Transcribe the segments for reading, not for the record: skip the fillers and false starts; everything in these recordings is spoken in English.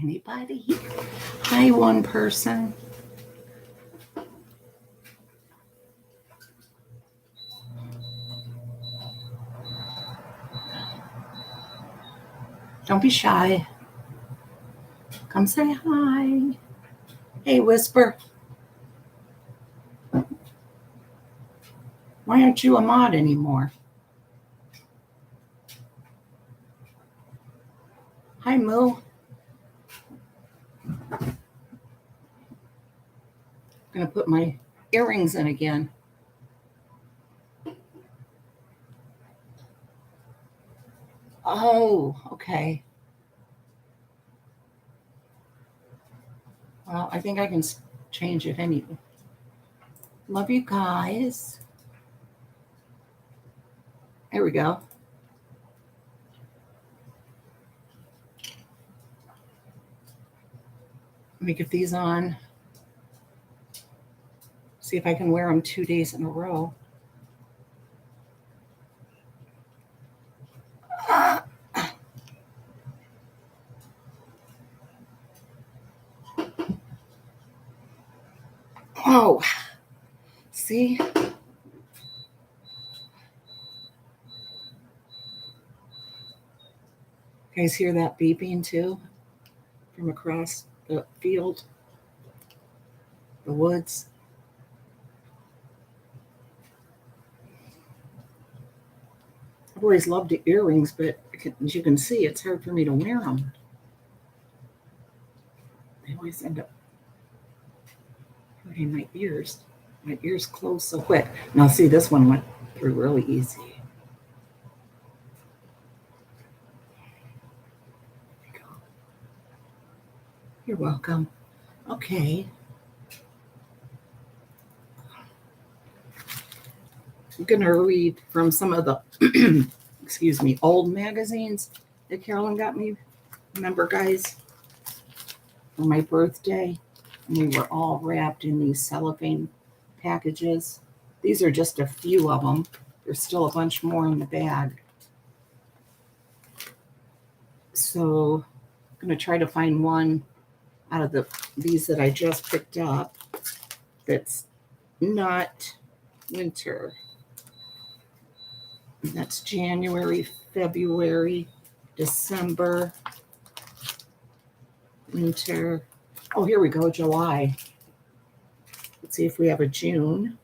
Anybody? Hi, one person. Don't be shy. Come say hi. Hey, Whisper. Why aren't you a mod anymore? Hi, Moo. I'm going to put my earrings in again. Oh, okay. Well, I think I can change it anyway. Love you guys. There we go. Let me get these on. See if I can wear them 2 days in a row. Oh, see? You guys hear that beeping too? From across the field, the woods. I've always loved the earrings, but as you can see, it's hard for me to wear them. They always end up hurting my ears. My ears close so quick. Now, see, this one went through really easy. There we go. You're welcome. Okay. I'm going to read from some of the, excuse me, old magazines that Carolyn got me. Remember, guys, for my birthday? And we were all wrapped in these cellophane packages. These are just a few of them. There's still a bunch more in the bag. So I'm going to try to find one out of these that I just picked up that's not winter. And that's January, February, December, winter. Oh, here we go, July. Let's see if we have a June.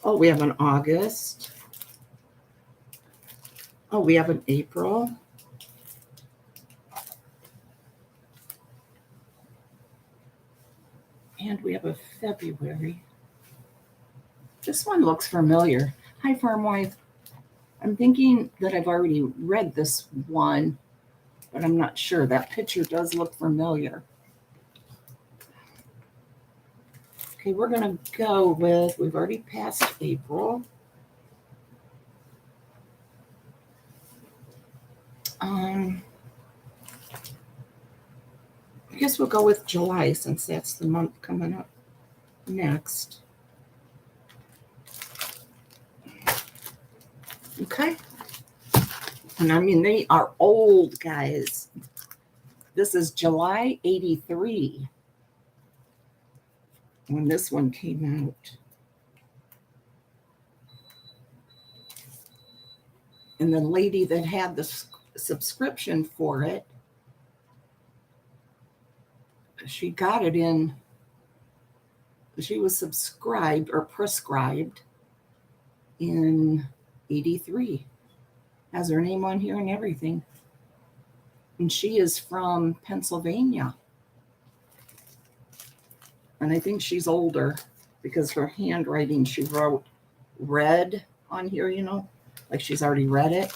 Oh, we have an August. Oh, we have an April. And we have a February. This one looks familiar. Hi, Farm Wife. I'm thinking that I've already read this one, but I'm not sure. That picture does look familiar. Okay, we're going to go with, we've already passed April. I guess we'll go with July since that's the month coming up next. Okay. And I mean, they are old, guys. This is July 83 when this one came out. And the lady that had the subscription for it, she got it in, she was subscribed or prescribed in 83. Has her name on here and everything. And she is from Pennsylvania. And I think she's older because her handwriting, she wrote read on here, you know, like she's already read it.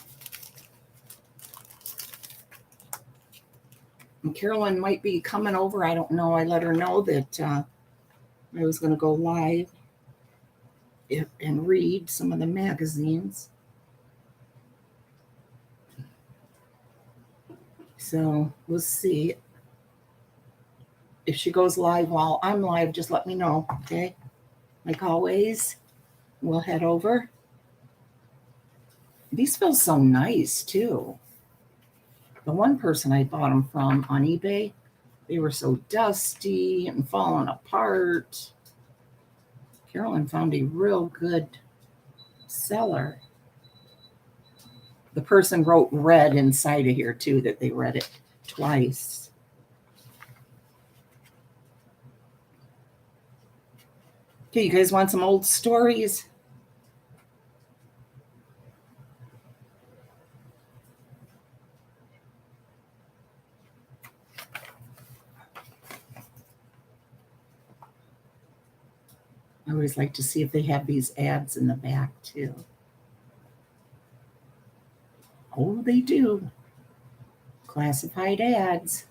And Carolyn might be coming over. I don't know. I let her know that I was going to go live and read some of the magazines. So we'll see. If she goes live while I'm live, just let me know, okay? Like always, we'll head over. These feel so nice, too. The one person I bought them from on eBay, they were so dusty and falling apart. Carolyn found a real good seller. The person wrote red inside of here too, that they read it twice. Okay, you guys want some old stories? I always like to see if they have these ads in the back too. Oh, they do. Classified ads.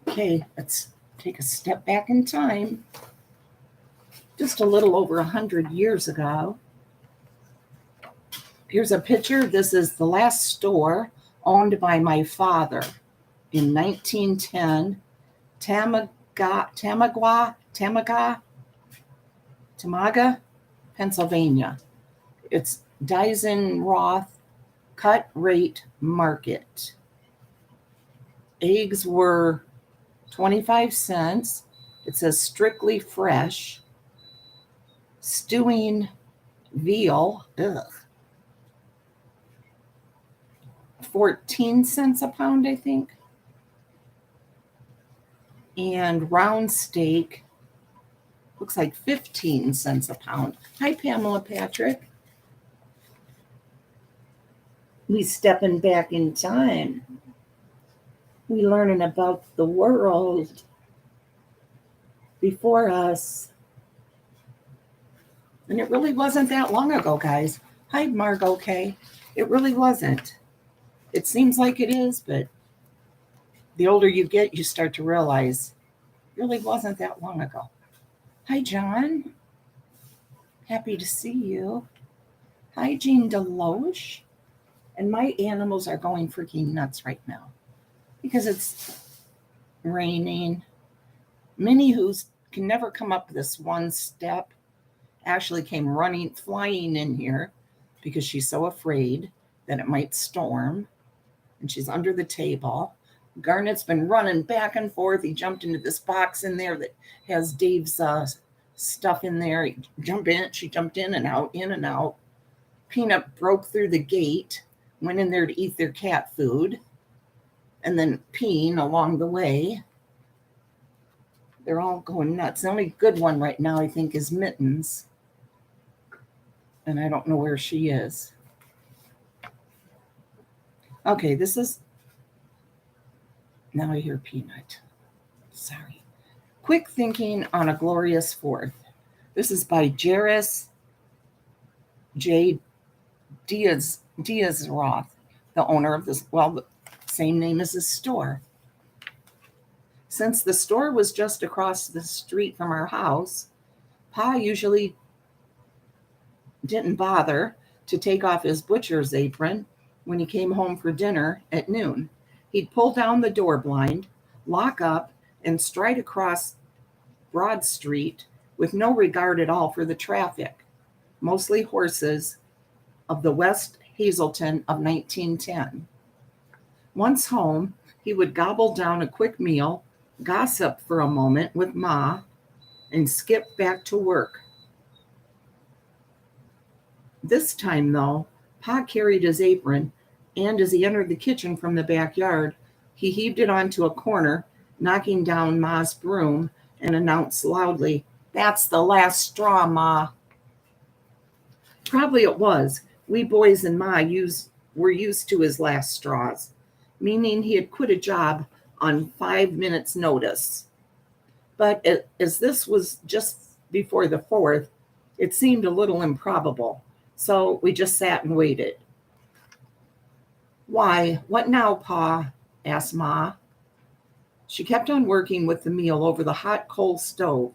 Okay, let's take a step back in time. Just a little over 100 years ago. Here's a picture. This is the last store owned by my father in 1910. Tamaga, Pennsylvania. It's Dyson-Roth Cut Rate Market. Eggs were 25 cents. It says strictly fresh. Stewing veal, 14 cents a pound, I think. And round steak, looks like 15 cents a pound. Hi, Pamela Patrick. We stepping back in time. We learning about the world before us. And it really wasn't that long ago, guys. Hi, Margot K. It really wasn't. It seems like it is, but the older you get, you start to realize it really wasn't that long ago. Hi, John. Happy to see you. Hi, Jean Deloche. And my animals are going freaking nuts right now because it's raining. Minnie, who can never come up this one step, actually came flying in here because she's so afraid that it might storm. And she's under the table. Garnet's been running back and forth. He jumped into this box in there that has Dave's stuff in there. She jumped in and out, in and out. Peanut broke through the gate, went in there to eat their cat food, and then peeing along the way. They're all going nuts. The only good one right now, I think, is Mittens. And I don't know where she is. Okay, this is... Now I hear Peanut. Sorry. Quick Thinking on a Glorious Fourth. This is by Jairus J. Diaz-Roth, the owner of this, the same name as his store. Since the store was just across the street from our house, Pa usually didn't bother to take off his butcher's apron when he came home for dinner at noon. He'd pull down the door blind, lock up, and stride across Broad Street with no regard at all for the traffic, mostly horses, of the West Hazelton of 1910. Once home, he would gobble down a quick meal, gossip for a moment with Ma, and skip back to work. This time, though, Pa carried his apron, and as he entered the kitchen from the backyard, he heaved it onto a corner, knocking down Ma's broom, and announced loudly, "That's the last straw, Ma." Probably it was. We boys and Ma were used to his last straws, meaning he had quit a job on 5 minutes' notice. But as this was just before the 4th, it seemed a little improbable, so we just sat and waited. "Why, what now, Pa?" asked Ma. She kept on working with the meal over the hot coal stove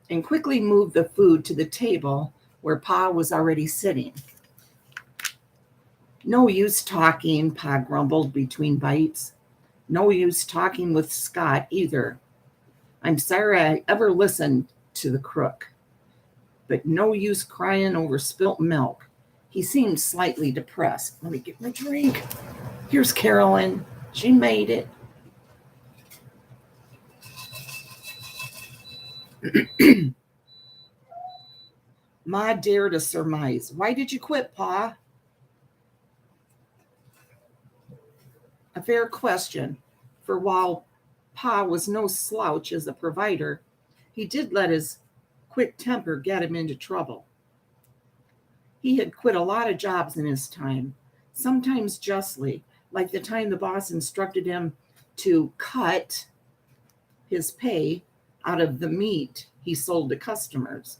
and quickly moved the food to the table where Pa was already sitting. "No use talking," Pa grumbled between bites. "No use talking with Scott either. I'm sorry I ever listened to the crook. but no use crying over spilt milk. He seemed slightly depressed. Let me get my drink. Here's Carolyn. She made it. Ma dared to surmise. Why did you quit, Pa? A fair question, for while Pa was no slouch as a provider, he did let his quick temper get him into trouble. He had quit a lot of jobs in his time, sometimes justly, like the time the boss instructed him to cut his pay out of the meat he sold to customers.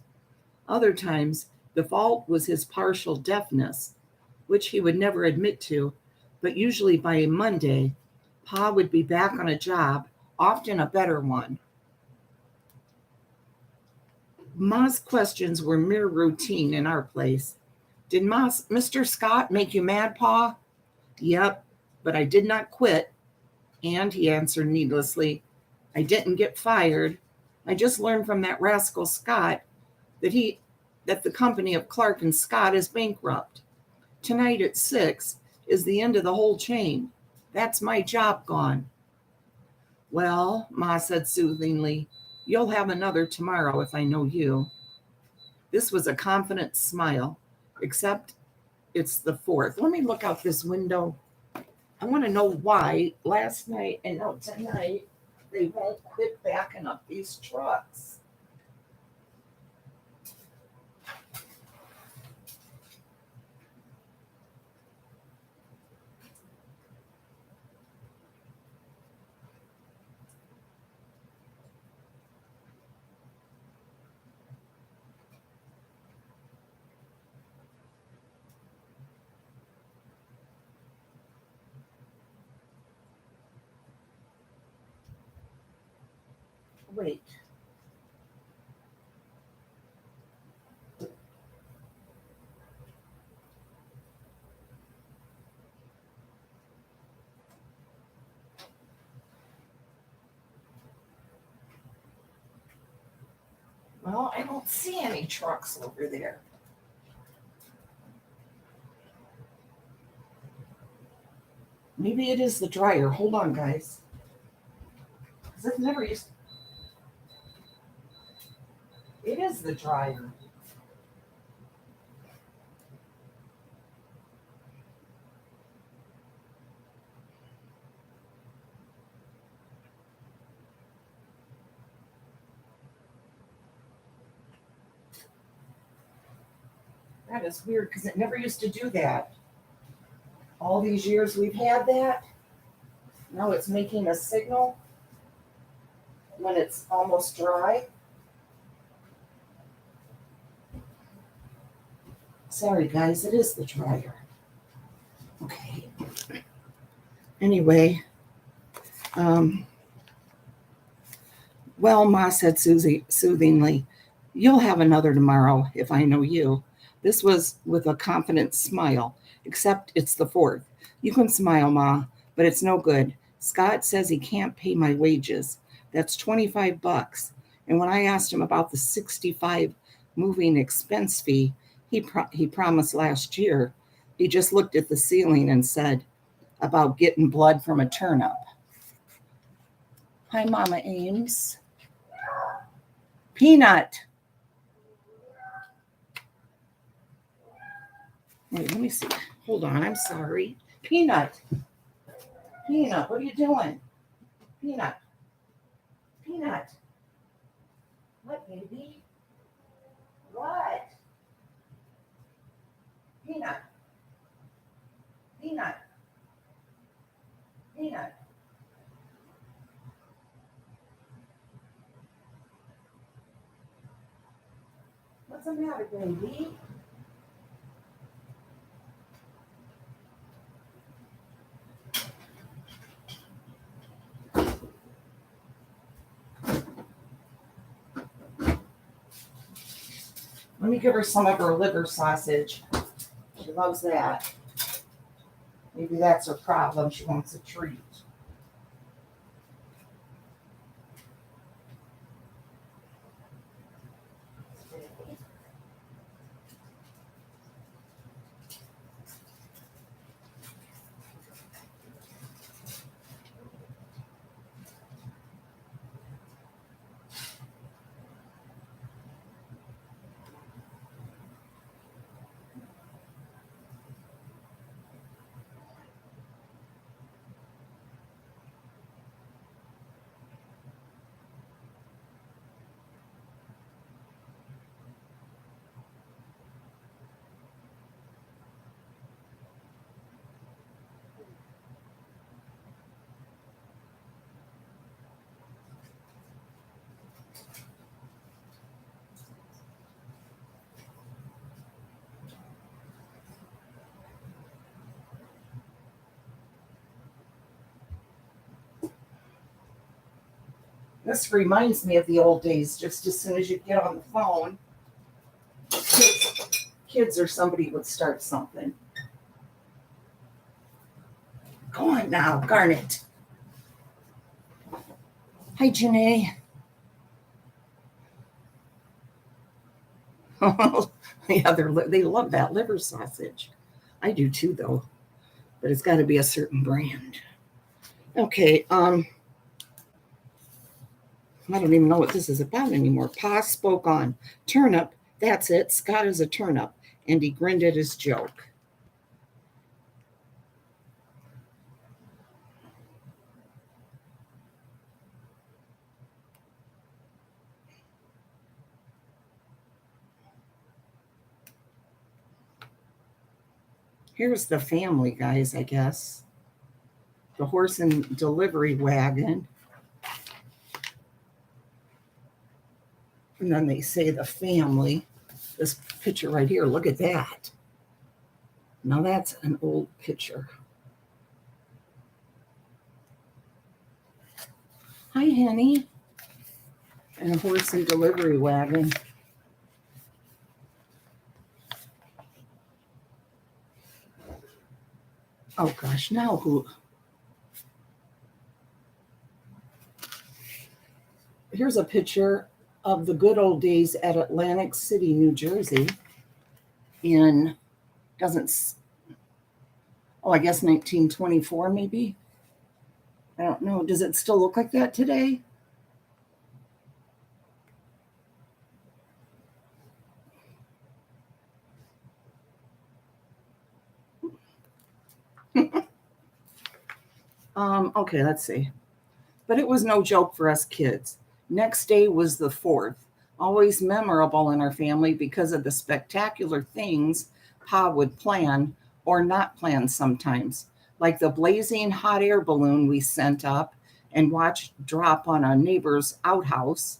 Other times, the fault was his partial deafness, which he would never admit to, but usually by Monday, Pa would be back on a job, often a better one. Ma's questions were mere routine in our place. Did Mr. Scott make you mad, Pa? Yep, but I did not quit. And he answered needlessly, I didn't get fired. I just learned from that rascal Scott that the company of Clark and Scott is bankrupt. Tonight at 6 is the end of the whole chain. That's my job gone. Well, Ma said soothingly, you'll have another tomorrow if I know you. This was a confident smile, except it's the 4th. Let me look out this window. I want to know why last night and now tonight they won't quit backing up these trucks. Wait. Well, I don't see any trucks over there. Maybe it is the dryer. Hold on, guys. Because I've never used. It is the dryer. That is weird because it never used to do that. All these years we've had that. Now it's making a signal when it's almost dry. Sorry, guys, it is the dryer. Okay. Anyway, well, Ma said soothingly, you'll have another tomorrow if I know you. This was with a confident smile, except it's the 4th. You can smile, Ma, but it's no good. Scott says he can't pay my wages. That's $25. And when I asked him about the $65 moving expense fee he promised last year, he just looked at the ceiling and said about getting blood from a turnip. Hi, Mama Ames. Peanut. Wait, let me see. Hold on, I'm sorry. Peanut. Peanut, what are you doing? Peanut. Peanut. What, baby? What? Peanut. Peanut. Peanut. What's the matter, baby? Let me give her some of her liver sausage. She loves that. Maybe that's her problem. She wants a treat. This reminds me of the old days. Just as soon as you get on the phone, kids or somebody would start something. Go on now, Garnet. Hi, Janae. Yeah, they love that liver sausage. I do too, though. But it's got to be a certain brand. Okay, I don't even know what this is about anymore. Pa spoke on. Turnip, that's it. Scott is a turnip. And he grinned at his joke. Here's the family, guys, I guess. The horse and delivery wagon. And then they say the family. This picture right here, look at that. Now that's an old picture. Hi, Henny. And a horse and delivery wagon. Oh gosh, now who? Here's a picture of the good old days at Atlantic City, New Jersey. I guess 1924 maybe. I don't know. Does it still look like that today? Okay, let's see. But it was no joke for us kids. Next day was the 4th, always memorable in our family because of the spectacular things Pa would plan or not plan sometimes, like the blazing hot air balloon we sent up and watched drop on a neighbor's outhouse,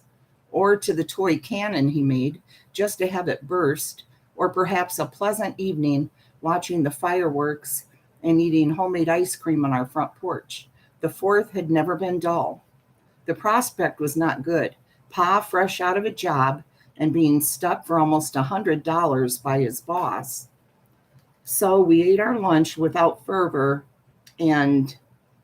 or to the toy cannon he made just to have it burst, or perhaps a pleasant evening watching the fireworks and eating homemade ice cream on our front porch. The 4th had never been dull. The prospect was not good. Pa, fresh out of a job and being stuck for almost $100 by his boss. So we ate our lunch without fervor and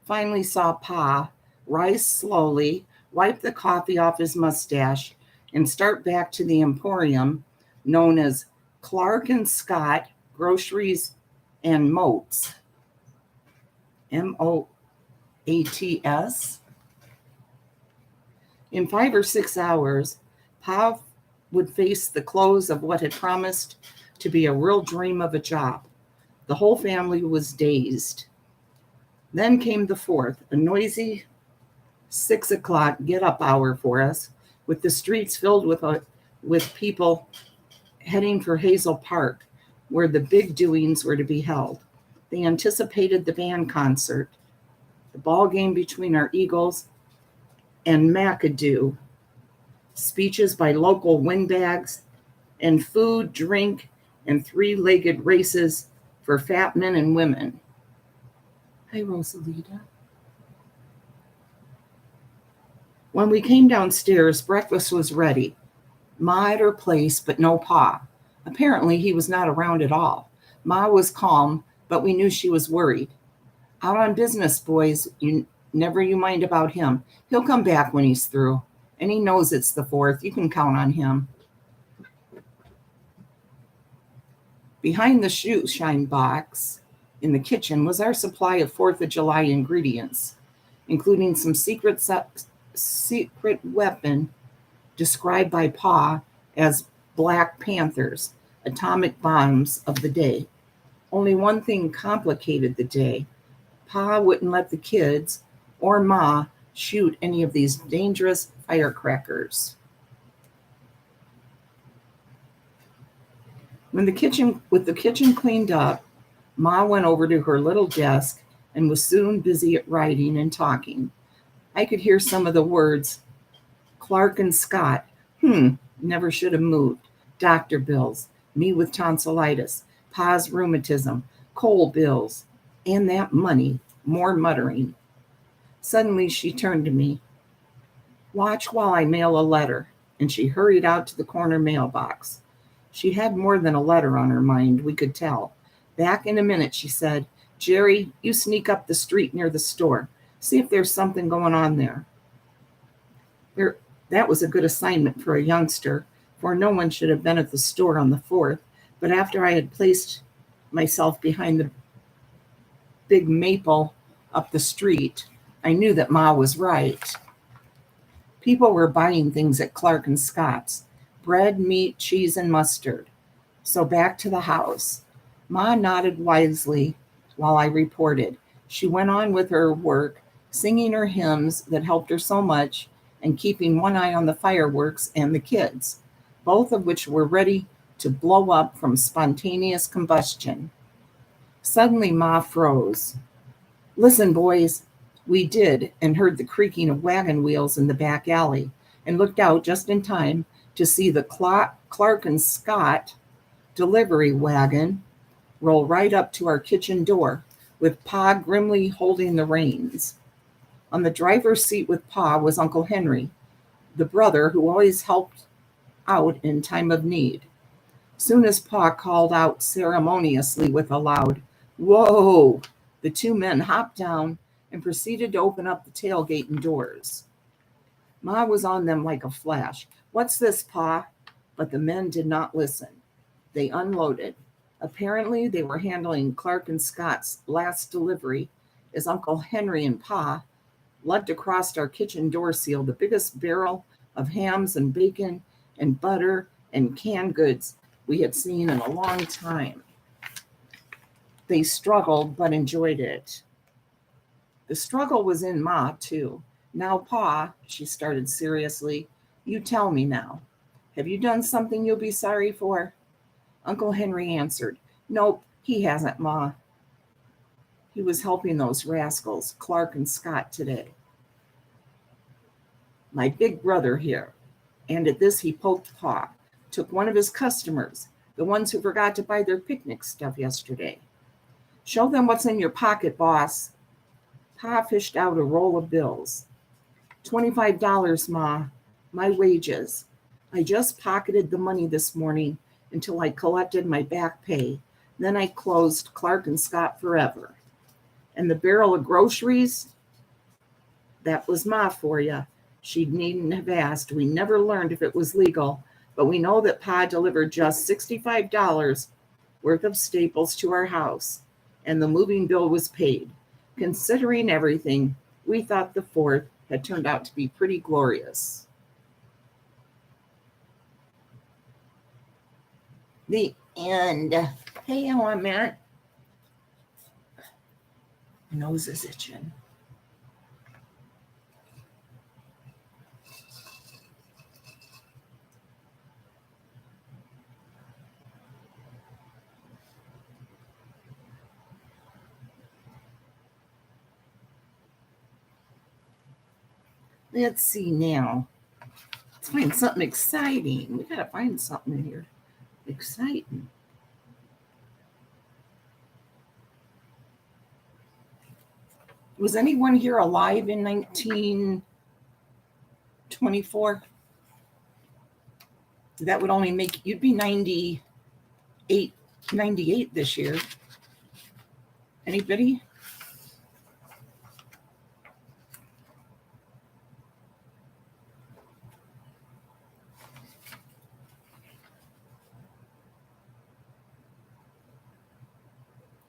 finally saw Pa rise slowly, wipe the coffee off his mustache, and start back to the emporium known as Clark and Scott Groceries and Moats. MOATS. In 5 or 6 hours, Pa would face the close of what had promised to be a real dream of a job. The whole family was dazed. Then came the 4th, a noisy 6 o'clock get-up hour for us, with the streets filled with people heading for Hazel Park, where the big doings were to be held. They anticipated the band concert, the ball game between our Eagles and McAdoo, speeches by local windbags, and food, drink, and 3-legged races for fat men and women. Hi, Rosalita. When we came downstairs, breakfast was ready. Ma at her place, but no Pa. Apparently, he was not around at all. Ma was calm, but we knew she was worried. Out on business, boys. Never you mind about him. He'll come back when he's through. And he knows it's the 4th. You can count on him. Behind the shoe shine box in the kitchen was our supply of 4th of July ingredients, including some secret weapon described by Pa as Black Panthers, atomic bombs of the day. Only one thing complicated the day. Pa wouldn't let the kids or Ma shoot any of these dangerous firecrackers. With the kitchen cleaned up, Ma went over to her little desk and was soon busy at writing and talking. I could hear some of the words. Clark and Scott. Never should have moved. Doctor bills. Me with tonsillitis. Pa's rheumatism. Coal bills. And that money. More muttering. Suddenly she turned to me. Watch while I mail a letter. And she hurried out to the corner mailbox. She had more than a letter on her mind, we could tell. Back in a minute, she said, Jerry, you sneak up the street near the store. See if there's something going on there. That was a good assignment for a youngster, for no one should have been at the store on the 4th. But after I had placed myself behind the big maple up the street, I knew that Ma was right. People were buying things at Clark and Scott's: bread, meat, cheese, and mustard. So back to the house. Ma nodded wisely while I reported. She went on with her work, singing her hymns that helped her so much, and keeping one eye on the fireworks and the kids, both of which were ready to blow up from spontaneous combustion. Suddenly, Ma froze. Listen, boys. We did, and heard the creaking of wagon wheels in the back alley, and looked out just in time to see the Clark and Scott delivery wagon roll right up to our kitchen door, with Pa grimly holding the reins. On the driver's seat with Pa was Uncle Henry, the brother who always helped out in time of need. Soon as Pa called out ceremoniously with a loud, "Whoa!" the two men hopped down and proceeded to open up the tailgate and doors. Ma was on them like a flash. "What's this, Pa?" But the men did not listen. They unloaded. Apparently, they were handling Clark and Scott's last delivery as Uncle Henry and Pa lugged across our kitchen door seal the biggest barrel of hams and bacon and butter and canned goods we had seen in a long time. They struggled but enjoyed it. The struggle was in Ma, too. "Now, Pa," she started seriously, "you tell me now. Have you done something you'll be sorry for?" Uncle Henry answered, "Nope, he hasn't, Ma. He was helping those rascals, Clark and Scott, today. My big brother here." And at this he poked Pa. "Took one of his customers, the ones who forgot to buy their picnic stuff yesterday. Show them what's in your pocket, boss." Pa fished out a roll of bills. $25, Ma. My wages. I just pocketed the money this morning until I collected my back pay. Then I closed Clark and Scott forever. And the barrel of groceries? That was Ma for you. She needn't have asked. We never learned if it was legal, but we know that Pa delivered just $65 worth of staples to our house, and the moving bill was paid. Considering everything, we thought the 4th had turned out to be pretty glorious. The end. Hey, how I'm at. My nose is itching. Let's see now. Let's find something exciting. We gotta find something in here exciting. Was anyone here alive in 1924? That would only make you'd be 98 this year. Anybody?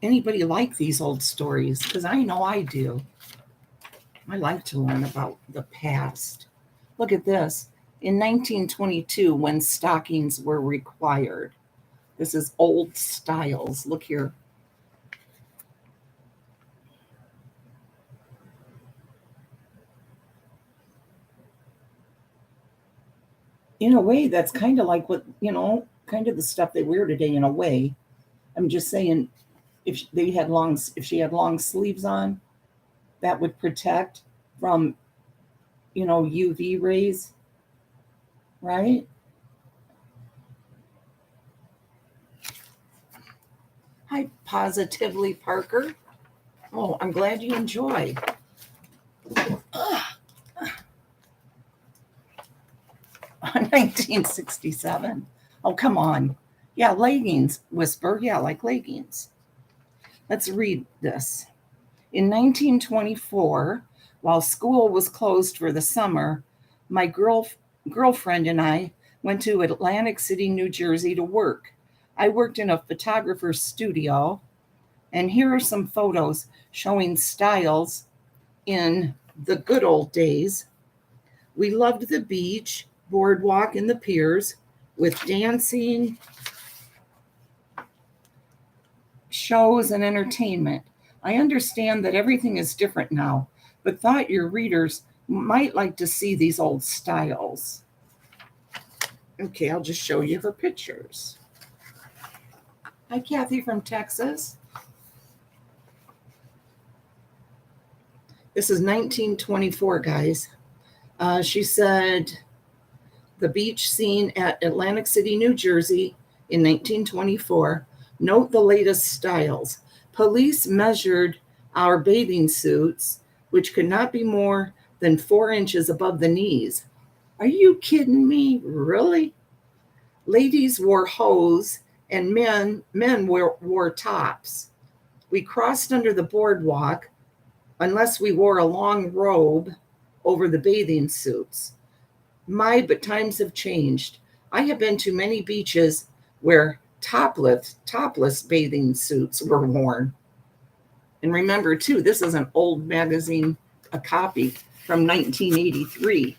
Anybody like these old stories? Because I know I do. I like to learn about the past. Look at this. In 1922, when stockings were required. This is old styles. Look here. In a way, that's kind of like what, kind of the stuff they wear today in a way. I'm just saying, if she had long sleeves on, that would protect from, UV rays, right? Hi, Positively Parker. Oh, I'm glad you enjoy. Ugh. 1967. Oh, come on. Yeah, leggings, Whisper. Yeah, like leggings. Let's read this. In 1924, while school was closed for the summer, my girlfriend and I went to Atlantic City, New Jersey to work. I worked in a photographer's studio, and here are some photos showing styles in the good old days. We loved the beach, boardwalk, and the piers with dancing, shows, and entertainment. I understand that everything is different now, but thought your readers might like to see these old styles. Okay, I'll just show you her pictures. Hi, Kathy from Texas. This is 1924, guys. She said the beach scene at Atlantic City, New Jersey in 1924. Note the latest styles. Police measured our bathing suits, which could not be more than 4 inches above the knees. Are you kidding me? Really? Ladies wore hose and men wore tops. We crossed under the boardwalk unless we wore a long robe over the bathing suits. But times have changed. I have been to many beaches where topless bathing suits were worn. And remember, too, this is an old magazine, a copy from 1983.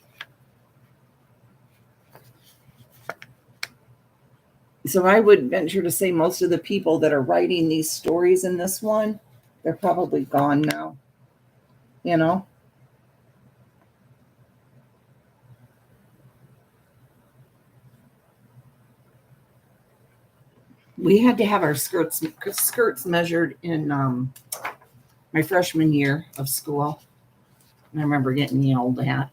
So I would venture to say most of the people that are writing these stories in this one, they're probably gone now, you know? We had to have our skirts measured in my freshman year of school. And I remember getting yelled at.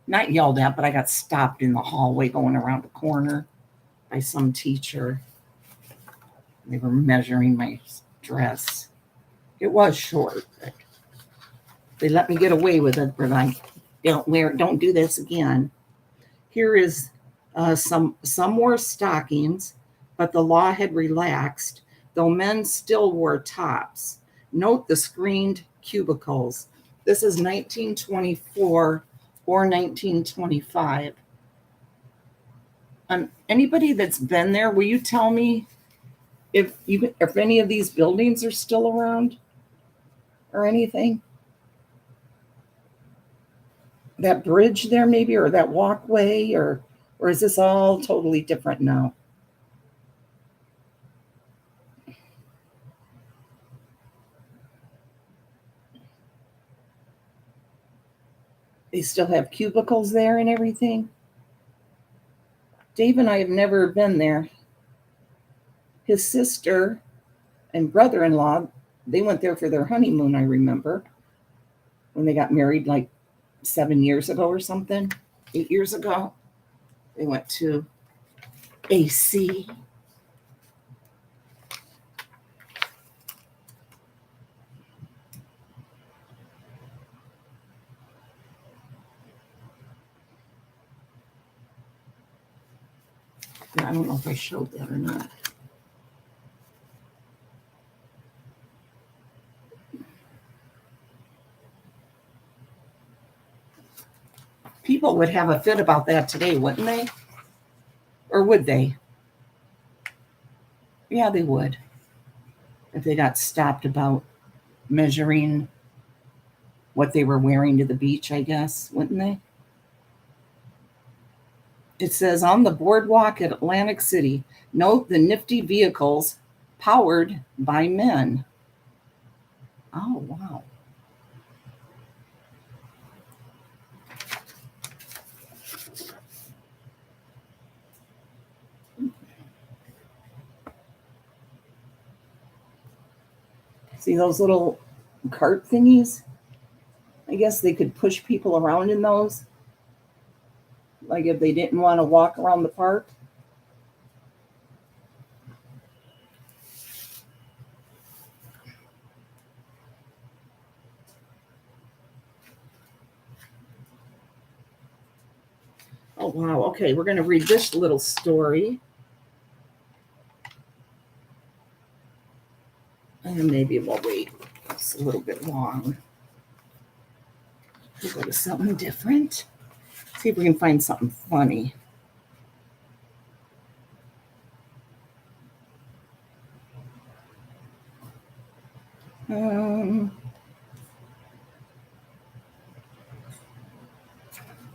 Not yelled at, but I got stopped in the hallway going around the corner by some teacher. They were measuring my dress. It was short, but they let me get away with it. But I don't do this again. Here is some wore stockings, but the law had relaxed, though men still wore tops. Note the screened cubicles. This is 1924 or 1925. Anybody that's been there, will you tell me if any of these buildings are still around or anything? That bridge there maybe, or that walkway, or is this all totally different now? They still have cubicles there and everything? Dave and I have never been there. His sister and brother-in-law, they went there for their honeymoon, I remember, when they got married like 7 years ago or something, 8 years ago. They went to AC. I don't know if I showed that or not. People would have a fit about that today, wouldn't they? Or would they? Yeah, they would. If they got stopped about measuring what they were wearing to the beach, I guess, wouldn't they? It says on the boardwalk at Atlantic City, note the nifty vehicles powered by men. Oh, wow. See those little cart thingies? I guess they could push people around in those. Like if they didn't want to walk around the park. Oh, wow. Okay, we're going to read this little story. And maybe we'll wait. It's a little bit long. We'll go to something different. See if we can find something funny.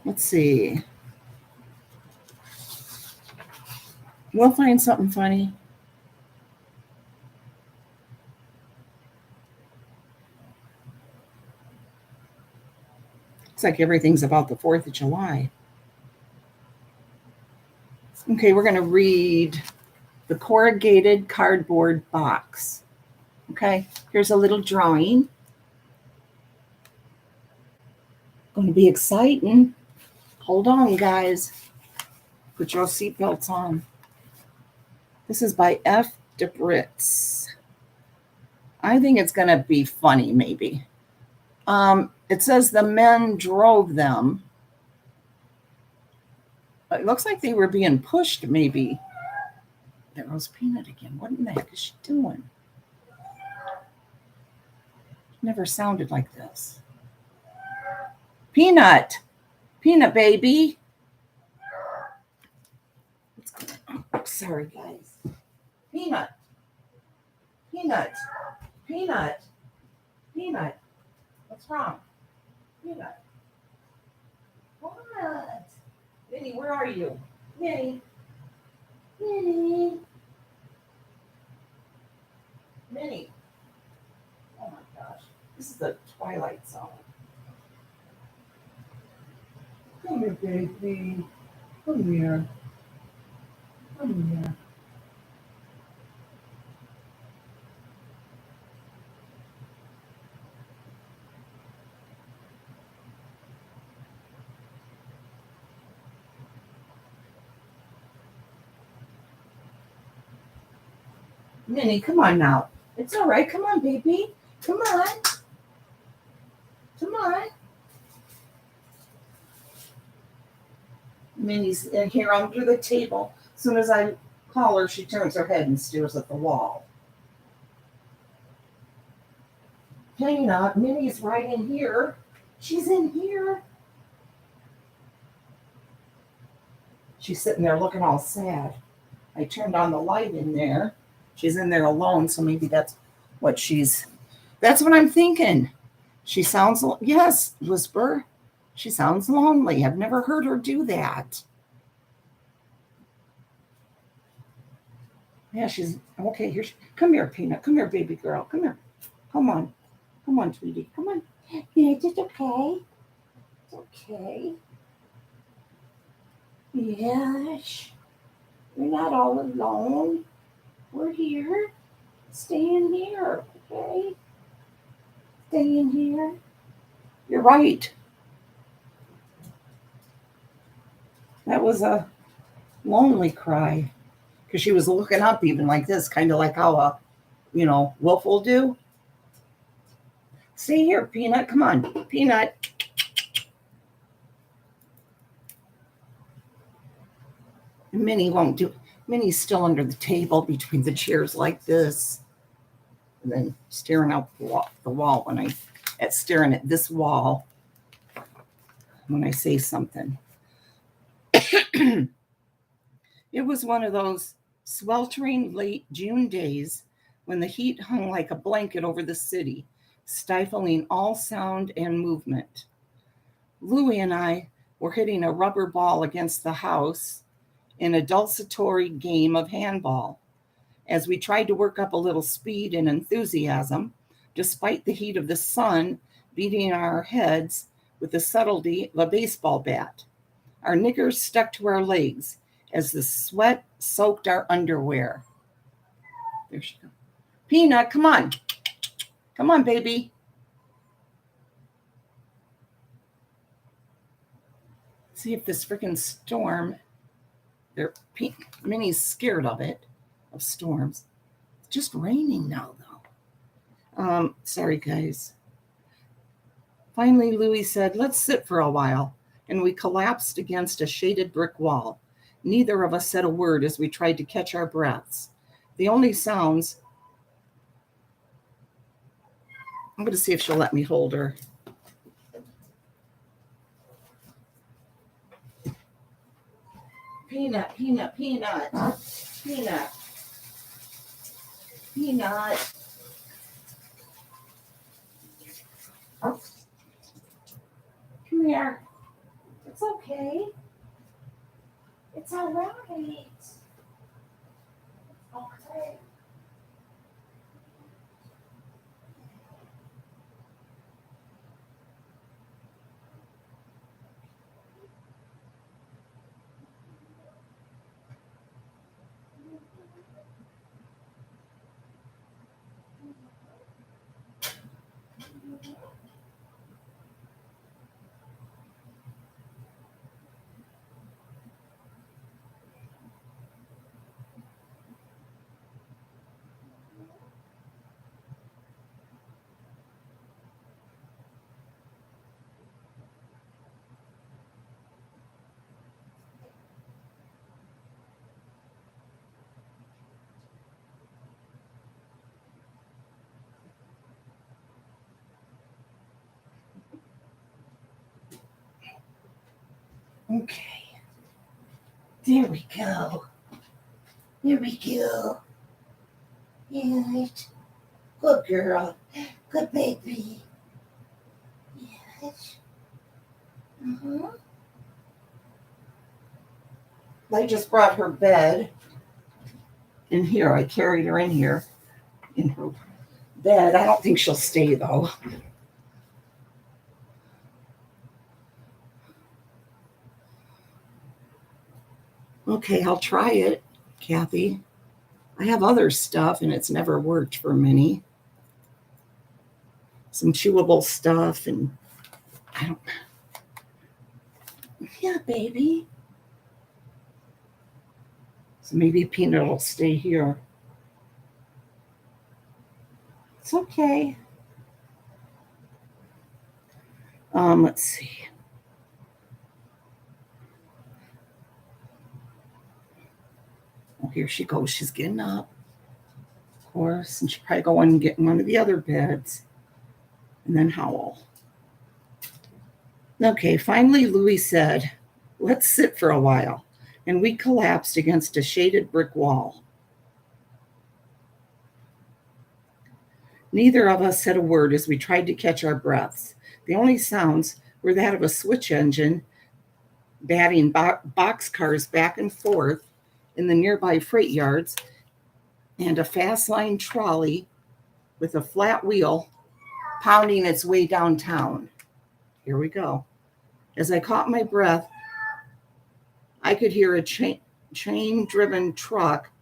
Let's see. We'll find something funny. Looks like everything's about the 4th of July. Okay, we're going to read the corrugated cardboard box. Okay, here's a little drawing. Going to be exciting. Hold on, guys. Put your seatbelts on. This is by F. DeBritz. I think it's going to be funny, maybe. It says the men drove them. It looks like they were being pushed, maybe. There goes Peanut again. What in the heck is she doing? Never sounded like this. Peanut! Peanut, baby! What's going on? Oh, sorry, guys. Peanut! Peanut! Peanut! Peanut! What's wrong? Peanut! What? Minnie, where are you? Minnie! Minnie! Minnie! Oh my gosh. This is the Twilight Zone. Come here, baby. Come here. Come here. Minnie, come on now. It's all right. Come on, baby. Come on. Come on. Minnie's in here under the table. As soon as I call her, she turns her head and stares at the wall. Peanut, Minnie's right in here. She's in here. She's sitting there looking all sad. I turned on the light in there. She's in there alone, so maybe that's what I'm thinking. She sounds, yes, Whisper. She sounds lonely. I've never heard her do that. Yeah, she's, okay, come here, Peanut. Come here, baby girl. Come here. Come on. Come on, sweetie. Come on. Yeah, it's okay. It's okay. Yes. You're not all alone. We're here. Stay in here, okay? Stay in here. You're right. That was a lonely cry because she was looking up even like this, kind of like how a, wolf will do. Stay here, Peanut. Come on, Peanut. Minnie won't do it. Minnie's still under the table between the chairs like this. And then staring out the wall staring at this wall when I say something. It was one of those sweltering late June days when the heat hung like a blanket over the city, stifling all sound and movement. Louie and I were hitting a rubber ball against the house in a desultory game of handball as we tried to work up a little speed and enthusiasm, despite the heat of the sun beating our heads with the subtlety of a baseball bat. Our knickers stuck to our legs as the sweat soaked our underwear. There she goes. Peanut, come on. Come on, baby. See if this freaking storm, Minnie's scared of it, of storms. It's just raining now, though. Sorry, guys. Finally, Louie said, let's sit for a while. and we collapsed against a shaded brick wall. Neither of us said a word as we tried to catch our breaths. The only sounds... I'm going to see if she'll let me hold her. Peanut, Peanut, Peanut, Peanut, Peanut. Come here. It's okay. It's all right. Okay. Okay. There we go. There we go. Yes. Good girl. Good baby. Yes. Uh-huh. I just brought her bed in here. I carried her in here in her bed. I don't think she'll stay though. Okay, I'll try it, Kathy. I have other stuff and it's never worked for Minnie. Some chewable stuff and I don't... Yeah, baby. So maybe Peanut will stay here. It's okay. Let's see. Oh, here she goes. She's getting up, of course, and she'll probably go in and get in one of the other beds and then howl. Okay, finally Louis said, "Let's sit for a while," and we collapsed against a shaded brick wall. Neither of us said a word as we tried to catch our breaths. The only sounds were that of a switch engine batting boxcars back and forth in the nearby freight yards and a fast line trolley with a flat wheel pounding its way downtown. Here we go. As I caught my breath, I could hear a chain-driven truck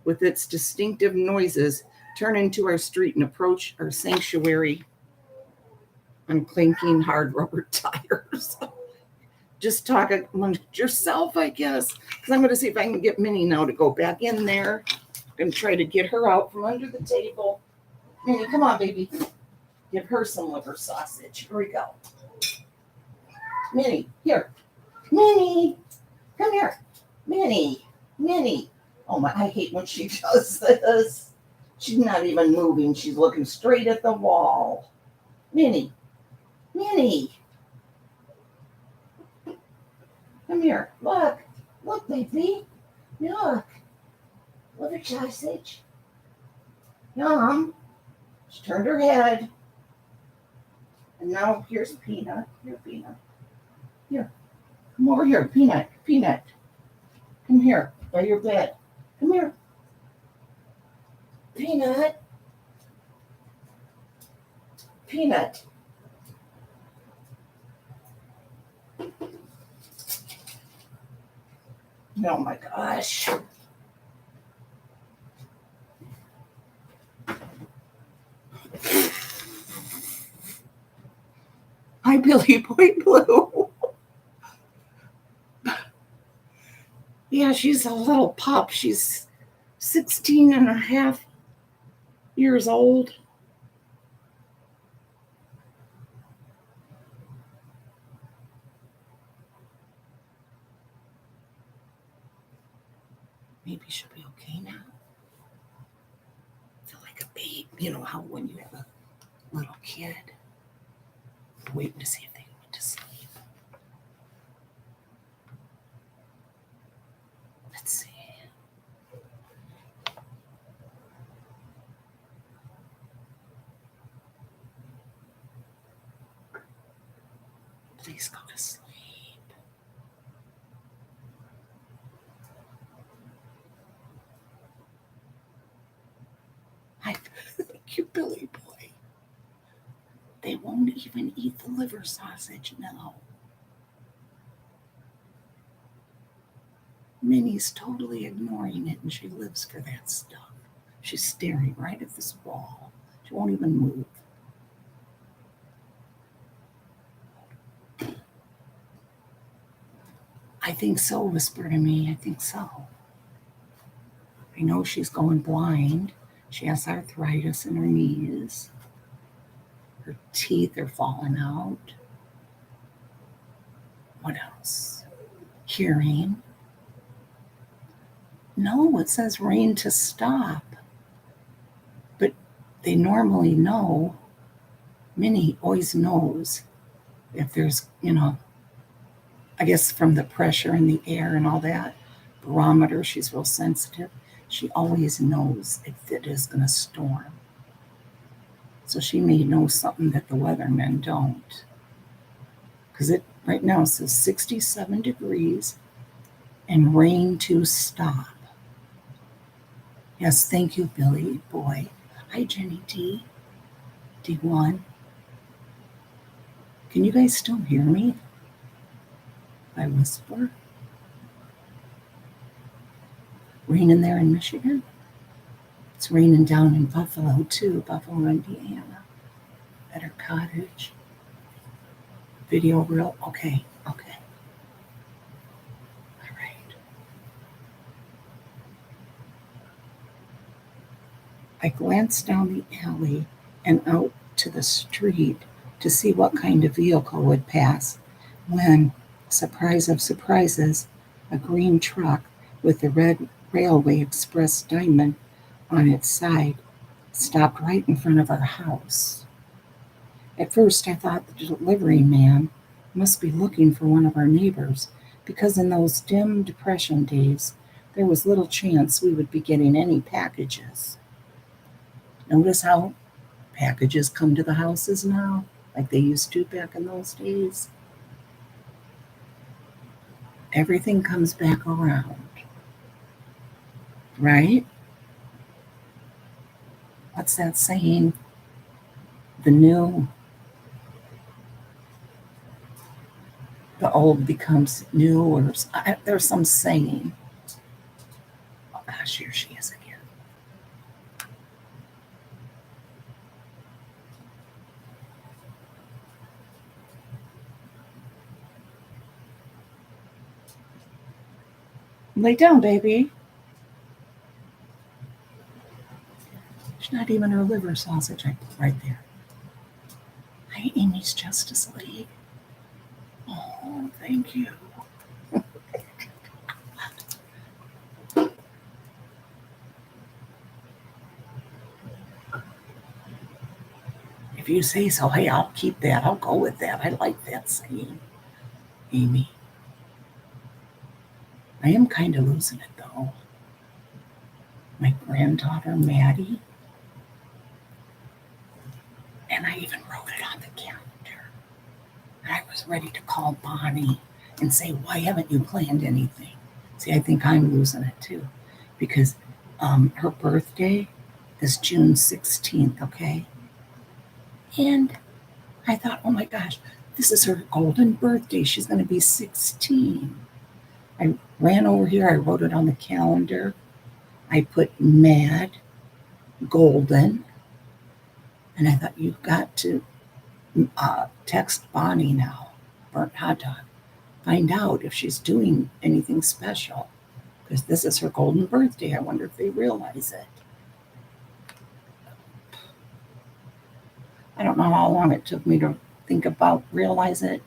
with its distinctive noises turn into our street and approach our sanctuary on clinking hard rubber tires. Just talk amongst yourself, I guess, because I'm going to see if I can get Minnie now to go back in there. I'm going to try to get her out from under the table. Minnie, come on, baby. Give her some liver sausage. Here we go. Minnie, here. Minnie, come here. Minnie, Minnie. Oh my, I hate when she does this. She's not even moving. She's looking straight at the wall. Minnie, Minnie. Come here. Look. Look, baby. Look. Liver sausage. Yum. She turned her head. And now here's Peanut. Here, Peanut. Here. Come over here, Peanut. Peanut. Come here. By your bed. Come here. Peanut. Peanut. Oh my gosh. Hi, Billy Boy Blue. Yeah, she's a little pup. She's 16 and a half years old. maybe she'll be okay now. I feel like a babe. You know how when you have a little kid, waiting to see if they went to sleep. Let's see. Please go to sleep. Thank you, Billy boy. They won't even eat the liver sausage now. Minnie's totally ignoring it and she lives for that stuff. She's staring right at this wall. She won't even move. I think so, whisper to me. I think so. I know she's going blind. She has arthritis in her knees. Her teeth are falling out. What else? Hearing. No, it says rain to stop. But they normally know. Minnie always knows if there's, I guess from the pressure in the air and all that, barometer, she's real sensitive. She always knows if it is going to storm. So she may know something that the weathermen don't. Because it right now says 67 degrees and rain to stop. Yes, thank you, Billy boy. Hi, Jenny D. D1. Can you guys still hear me? I whisper. Raining there in Michigan? It's raining down in Buffalo, too. Buffalo, Indiana. At her cottage. Video reel. Okay. All right. I glanced down the alley and out to the street to see what kind of vehicle would pass when, surprise of surprises, a green truck with the red Railway Express diamond on its side stopped right in front of our house. At first I thought the delivery man must be looking for one of our neighbors, because in those dim Depression days there was little chance we would be getting any packages. Notice how packages come to the houses now, like they used to back in those days? Everything comes back around, right? What's that saying? The old becomes new, or there's some saying. Oh gosh, here she is again. Lay down, baby. She's not even her liver sausage right there. Hi, Amy's Justice League. Oh, thank you. If you say so, hey, I'll keep that. I'll go with that. I like that saying, Amy. I am kind of losing it, though. My granddaughter, Maddie, and I even wrote it on the calendar. And I was ready to call Bonnie and say, why haven't you planned anything? See, I think I'm losing it, too, because her birthday is June 16th, okay? And I thought, oh my gosh, this is her golden birthday. She's going to be 16. I ran over here. I wrote it on the calendar. I put mad, golden. And I thought, you've got to text Bonnie now, burnt hot dog. Find out if she's doing anything special. Because this is her golden birthday. I wonder if they realize it. I don't know how long it took me to realize it.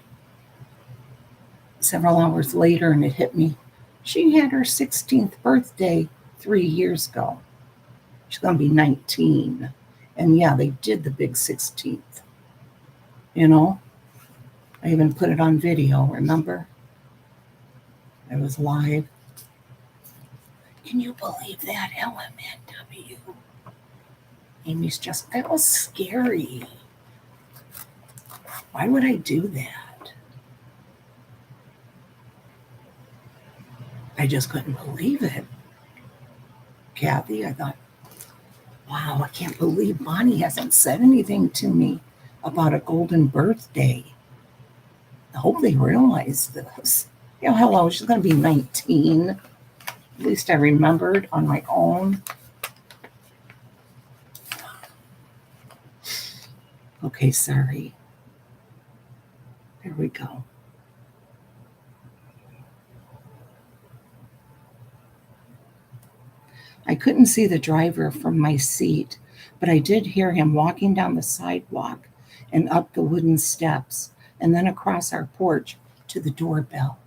Several hours later, and it hit me. She had her 16th birthday 3 years ago. She's going to be 19. And yeah, they did the big 16th. You know, I even put it on video, remember? It was live. Can you believe that? LMNW. Amy's just, that was scary. Why would I do that? I just couldn't believe it. Kathy, I thought, wow, I can't believe Bonnie hasn't said anything to me about a golden birthday. I hope they realize this. You know, hello, she's going to be 19. At least I remembered on my own. Okay, sorry. There we go. I couldn't see the driver from my seat, but I did hear him walking down the sidewalk and up the wooden steps and then across our porch to the doorbell.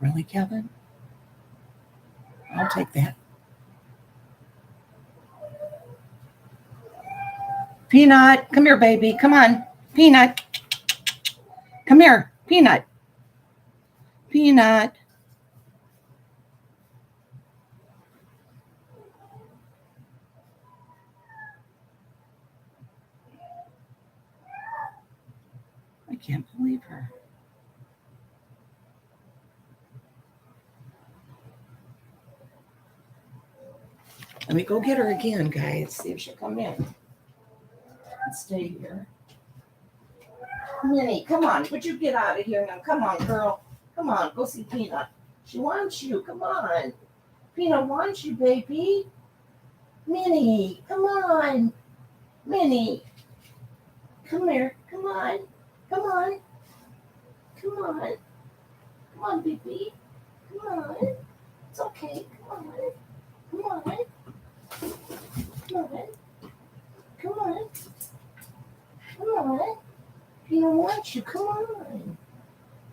Really, Kevin? I'll take that. Peanut, come here, baby. Come on. Peanut. Come here. Peanut. Peanut. I can't believe her. Let me go get her again, guys. See if she'll come in. Stay here. Minnie, come on. Would you get out of here now? Come on, girl. Come on, go see Peanut. She wants you. Come on. Peanut wants you, baby. Minnie, come on. Minnie. Come here. Come on. Come on. Come on. Come on, baby. Come on. It's okay. Come on. Come on. Come on. Come on. Come on. Peanut wants you. Come on.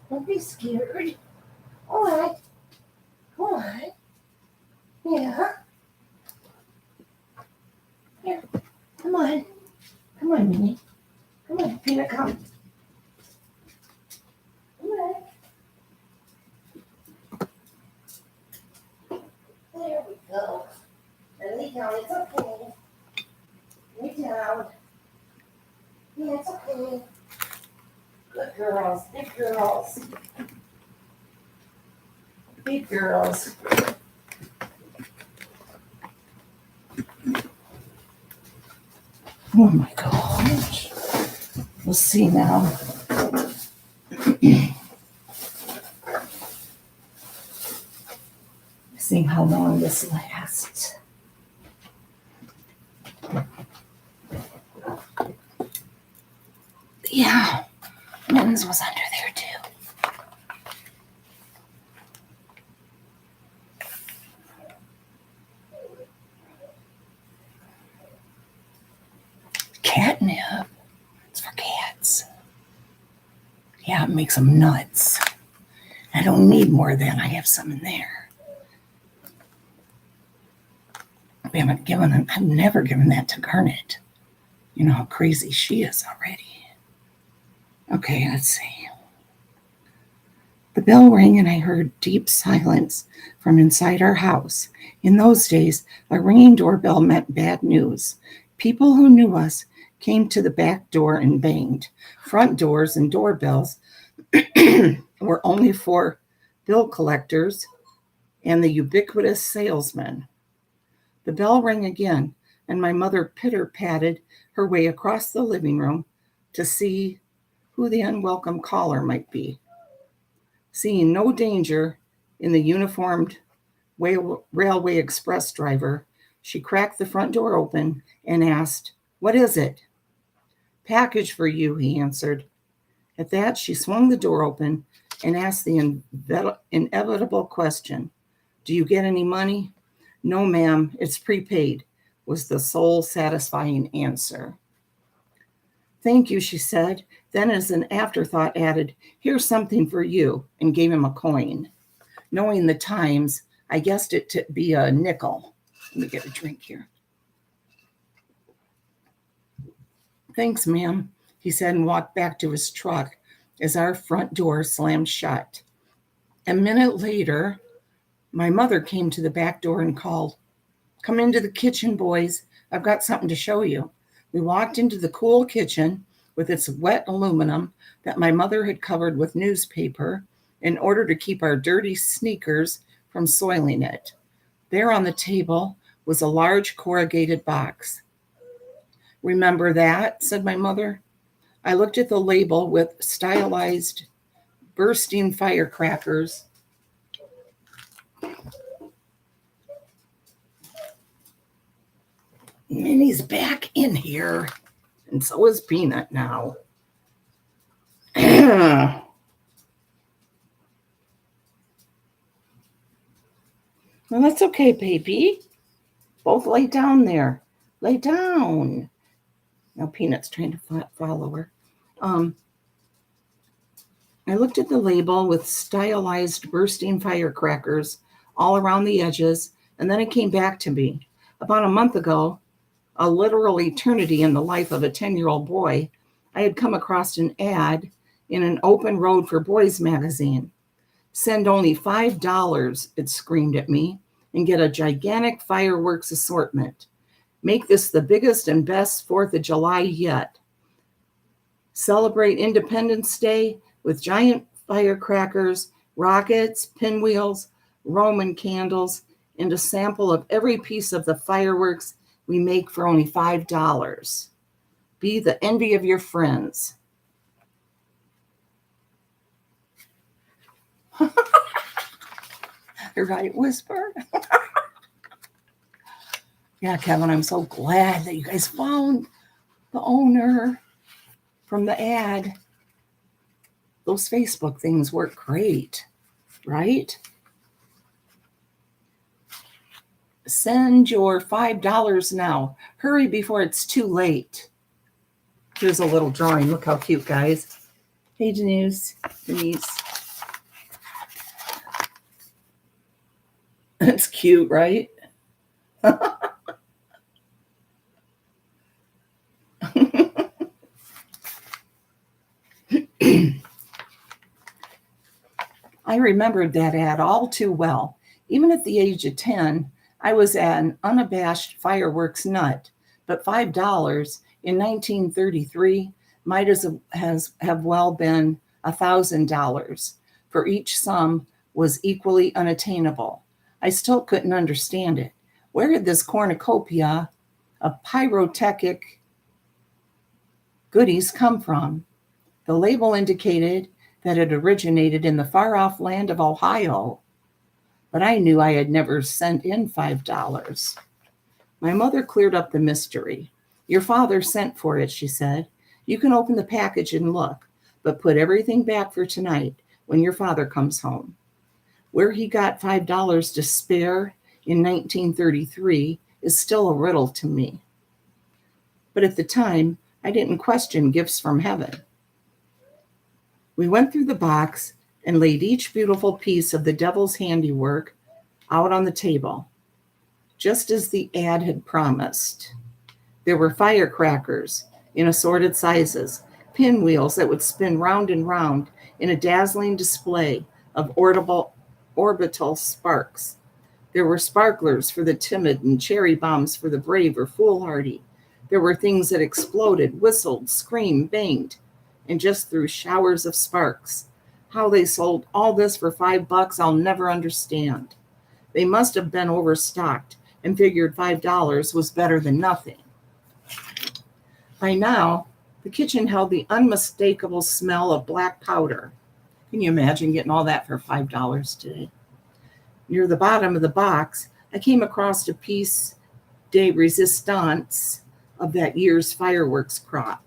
Don't be scared. All right. All right. Yeah. Here. Come on. Come on, Minnie. Come on, Peanut, come. Come on. There we go. And lay down. It's okay. Lay down. Yeah, it's okay. Good girls. Big girls. Big girls. Oh my gosh. We'll see now. See how long this lasts. Yeah, Mittens was under there too. Catnip. It's for cats. Yeah, it makes them nuts. I don't need more than I have some in there. We haven't given them, I've never given that to Garnet. You know how crazy she is already. Okay, let's see. The bell rang and I heard deep silence from inside our house. In those days, a ringing doorbell meant bad news. People who knew us came to the back door and banged. Front doors and doorbells were only for bill collectors and the ubiquitous salesmen. The bell rang again, and my mother pitter-patted her way across the living room to see who the unwelcome caller might be. Seeing no danger in the uniformed railway express driver, she cracked the front door open and asked, "What is it?" "Package for you," he answered. At that, she swung the door open and asked the inevitable question, "Do you get any money?" "No, ma'am, it's prepaid," was the sole satisfying answer. "Thank you," she said, Then, as an afterthought, added, "Here's something for you," and gave him a coin. Knowing the times, I guessed it to be a nickel. Let me get a drink here. "Thanks, ma'am," he said, and walked back to his truck as our front door slammed shut. A minute later, my mother came to the back door and called, "Come into the kitchen, boys. I've got something to show you." We walked into the cool kitchen with its wet aluminum that my mother had covered with newspaper in order to keep our dirty sneakers from soiling it. There on the table was a large corrugated box. "Remember that?" said my mother. I looked at the label with stylized bursting firecrackers. Minnie's back in here, and so is Peanut now. Well, that's okay, baby. Both lay down there. Lay down. Now Peanut's trying to follow her. I looked at the label with stylized bursting firecrackers all around the edges, and then it came back to me. About a month ago, a literal eternity in the life of a 10-year-old boy, I had come across an ad in an Open Road for Boys magazine. "Send only $5," it screamed at me, "and get a gigantic fireworks assortment. Make this the biggest and best 4th of July yet. Celebrate Independence Day with giant firecrackers, rockets, pinwheels, Roman candles, and a sample of every piece of the fireworks we make for only $5. Be the envy of your friends." Right, Whisper? Yeah, Kevin, I'm so glad that you guys found the owner from the ad. Those Facebook things work great, right? Send your $5 now. Hurry before it's too late. Here's a little drawing. Look how cute, guys. Hey, Denise. It's cute, right? I remembered that ad all too well. Even at the age of 10, I was an unabashed fireworks nut, but $5 in 1933 might have well been $1,000, for each sum was equally unattainable. I still couldn't understand it. Where had this cornucopia of pyrotechnic goodies come from? The label indicated that it originated in the far-off land of Ohio, but I knew I had never sent in $5. My mother cleared up the mystery. "Your father sent for it," she said. "You can open the package and look, but put everything back for tonight when your father comes home." Where he got $5 to spare in 1933 is still a riddle to me. But at the time, I didn't question gifts from heaven. We went through the box and laid each beautiful piece of the devil's handiwork out on the table, just as the ad had promised. There were firecrackers in assorted sizes, pinwheels that would spin round and round in a dazzling display of orbital sparks. There were sparklers for the timid and cherry bombs for the brave or foolhardy. There were things that exploded, whistled, screamed, banged, and just threw showers of sparks. How they sold all this for $5, I'll never understand. They must have been overstocked and figured $5 was better than nothing. By now, the kitchen held the unmistakable smell of black powder. Can you imagine getting all that for $5 today? Near the bottom of the box, I came across a piece de resistance of that year's fireworks crop.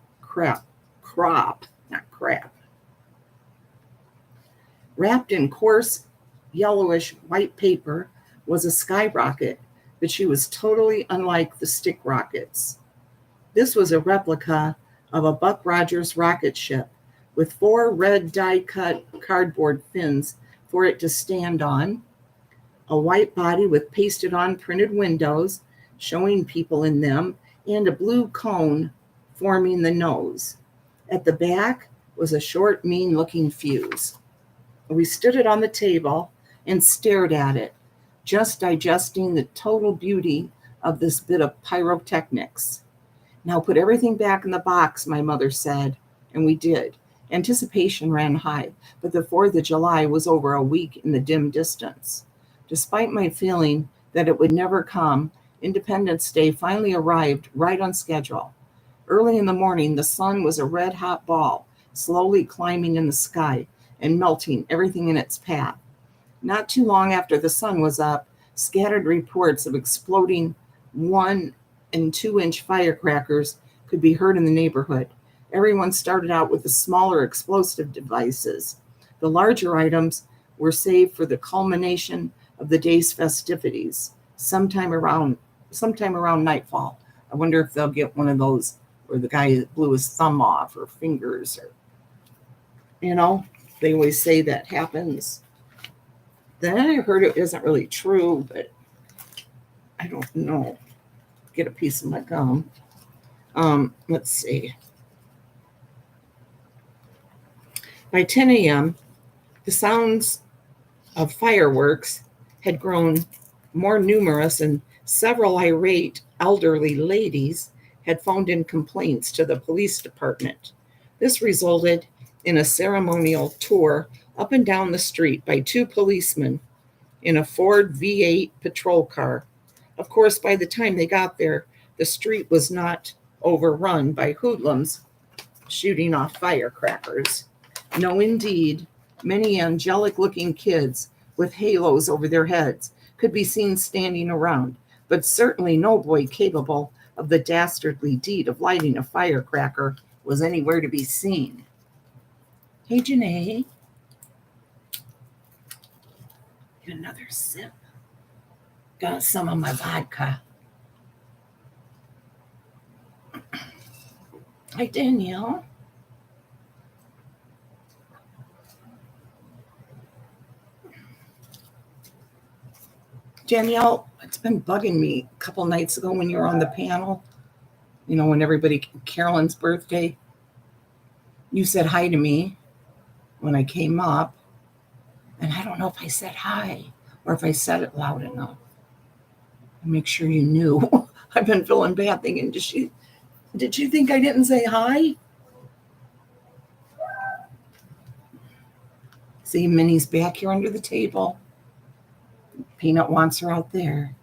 Wrapped in coarse, yellowish white paper was a skyrocket, but she was totally unlike the stick rockets. This was a replica of a Buck Rogers rocket ship with 4 red die-cut cardboard fins for it to stand on, a white body with pasted-on printed windows showing people in them, and a blue cone forming the nose. At the back was a short, mean-looking fuse. We stood it on the table and stared at it, just digesting the total beauty of this bit of pyrotechnics. Now put everything back in the box, my mother said, and we did. Anticipation ran high, but the 4th of July was over a week in the dim distance. Despite my feeling that it would never come, Independence Day finally arrived right on schedule. Early in the morning, the sun was a red-hot ball, slowly climbing in the sky and melting everything in its path. Not too long after the sun was up, scattered reports of exploding 1- and 2-inch firecrackers could be heard in the neighborhood. Everyone started out with the smaller explosive devices. The larger items were saved for the culmination of the day's festivities, sometime around nightfall. I wonder if they'll get one of those where the guy blew his thumb off or fingers, or, they always say that happens. Then I heard it isn't really true, but I don't know. Get a piece of my gum. Let's see. By 10 a.m., the sounds of fireworks had grown more numerous, and several irate elderly ladies had phoned in complaints to the police department. This resulted in a ceremonial tour up and down the street by 2 policemen in a Ford V8 patrol car. Of course, by the time they got there, the street was not overrun by hoodlums shooting off firecrackers. No, indeed, many angelic-looking kids with halos over their heads could be seen standing around, but certainly no boy capable of the dastardly deed of lighting a firecracker was anywhere to be seen. Hey, Janae. Get another sip. Got some of my vodka. Hi, Danielle. Danielle, it's been bugging me a couple nights ago when you were on the panel, when Carolyn's birthday, you said hi to me when I came up, and I don't know if I said hi or if I said it loud enough. Make sure you knew. I've been feeling bad thinking, did you think I didn't say hi? See, Minnie's back here under the table. Peanut wants her out there.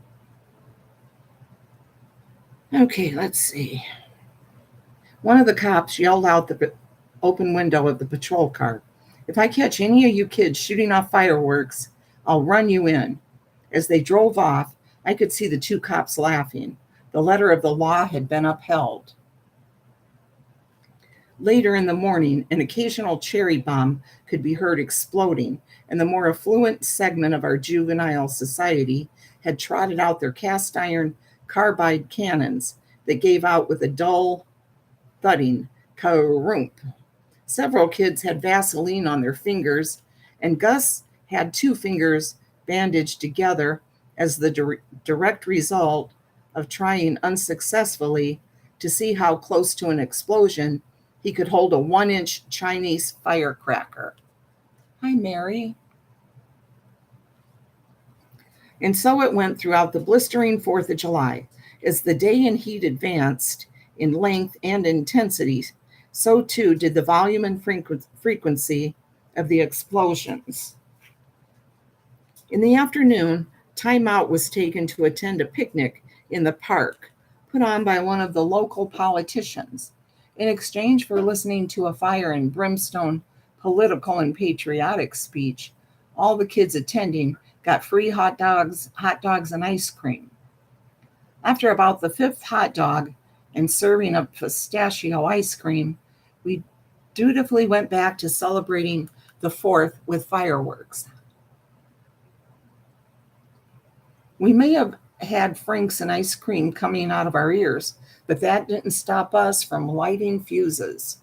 Okay, let's see. One of the cops yelled out the open window of the patrol car, "If I catch any of you kids shooting off fireworks, I'll run you in." As they drove off, I could see the 2 cops laughing. The letter of the law had been upheld. Later in the morning, an occasional cherry bomb could be heard exploding, and the more affluent segment of our juvenile society had trotted out their cast iron carbide cannons that gave out with a dull, thudding ka-roomp. Several kids had Vaseline on their fingers, and Gus had 2 fingers bandaged together as the direct result of trying unsuccessfully to see how close to an explosion he could hold a 1-inch Chinese firecracker. Hi, Mary. And so it went throughout the blistering 4th of July. As the day and heat advanced in length and intensity, so too did the volume and frequency of the explosions. In the afternoon, time out was taken to attend a picnic in the park, put on by one of the local politicians. In exchange for listening to a fire and brimstone political and patriotic speech, all the kids attending got free hot dogs and ice cream. After about the 5th hot dog and serving of pistachio ice cream, we dutifully went back to celebrating the 4th with fireworks. We may have had Franks and ice cream coming out of our ears, but that didn't stop us from lighting fuses.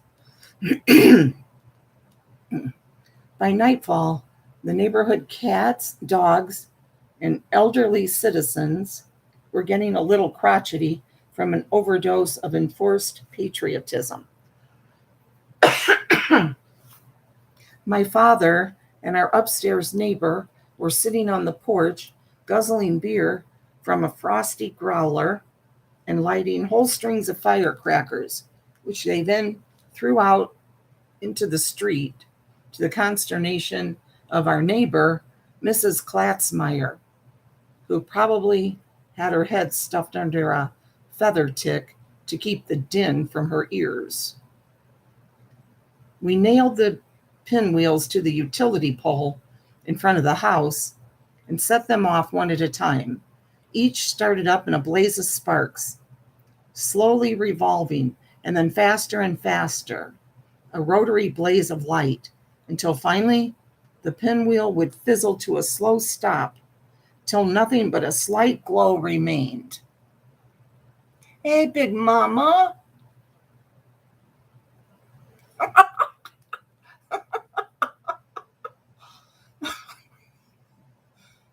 By nightfall, the neighborhood cats, dogs, and elderly citizens were getting a little crotchety from an overdose of enforced patriotism. My father and our upstairs neighbor were sitting on the porch, guzzling beer from a frosty growler and lighting whole strings of firecrackers, which they then threw out into the street to the consternation of our neighbor, Mrs. Klatzmeyer, who probably had her head stuffed under a feather tick to keep the din from her ears. We nailed the pinwheels to the utility pole in front of the house and set them off one at a time. Each started up in a blaze of sparks, slowly revolving and then faster and faster, a rotary blaze of light, until finally the pinwheel would fizzle to a slow stop till nothing but a slight glow remained. Hey, Big Mama.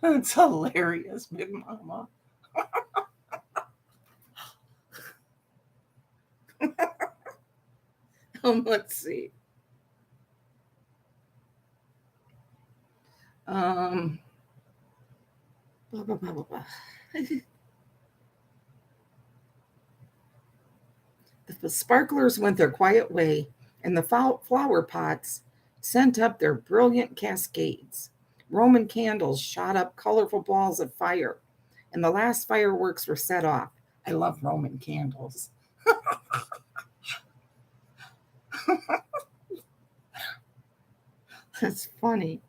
That's hilarious, Big Mama. Let's see. Blah, blah, blah, blah, blah. The sparklers went their quiet way, and the flower pots sent up their brilliant cascades. Roman candles shot up colorful balls of fire, and the last fireworks were set off. I love Roman candles. That's funny.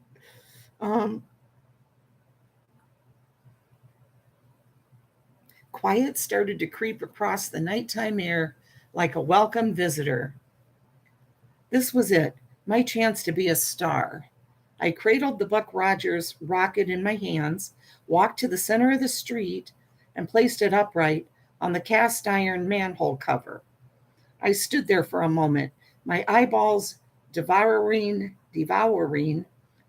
Quiet started to creep across the nighttime air like a welcome visitor. This was it, my chance to be a star. I cradled the Buck Rogers rocket in my hands, walked to the center of the street, and placed it upright on the cast iron manhole cover. I stood there for a moment, my eyeballs devouring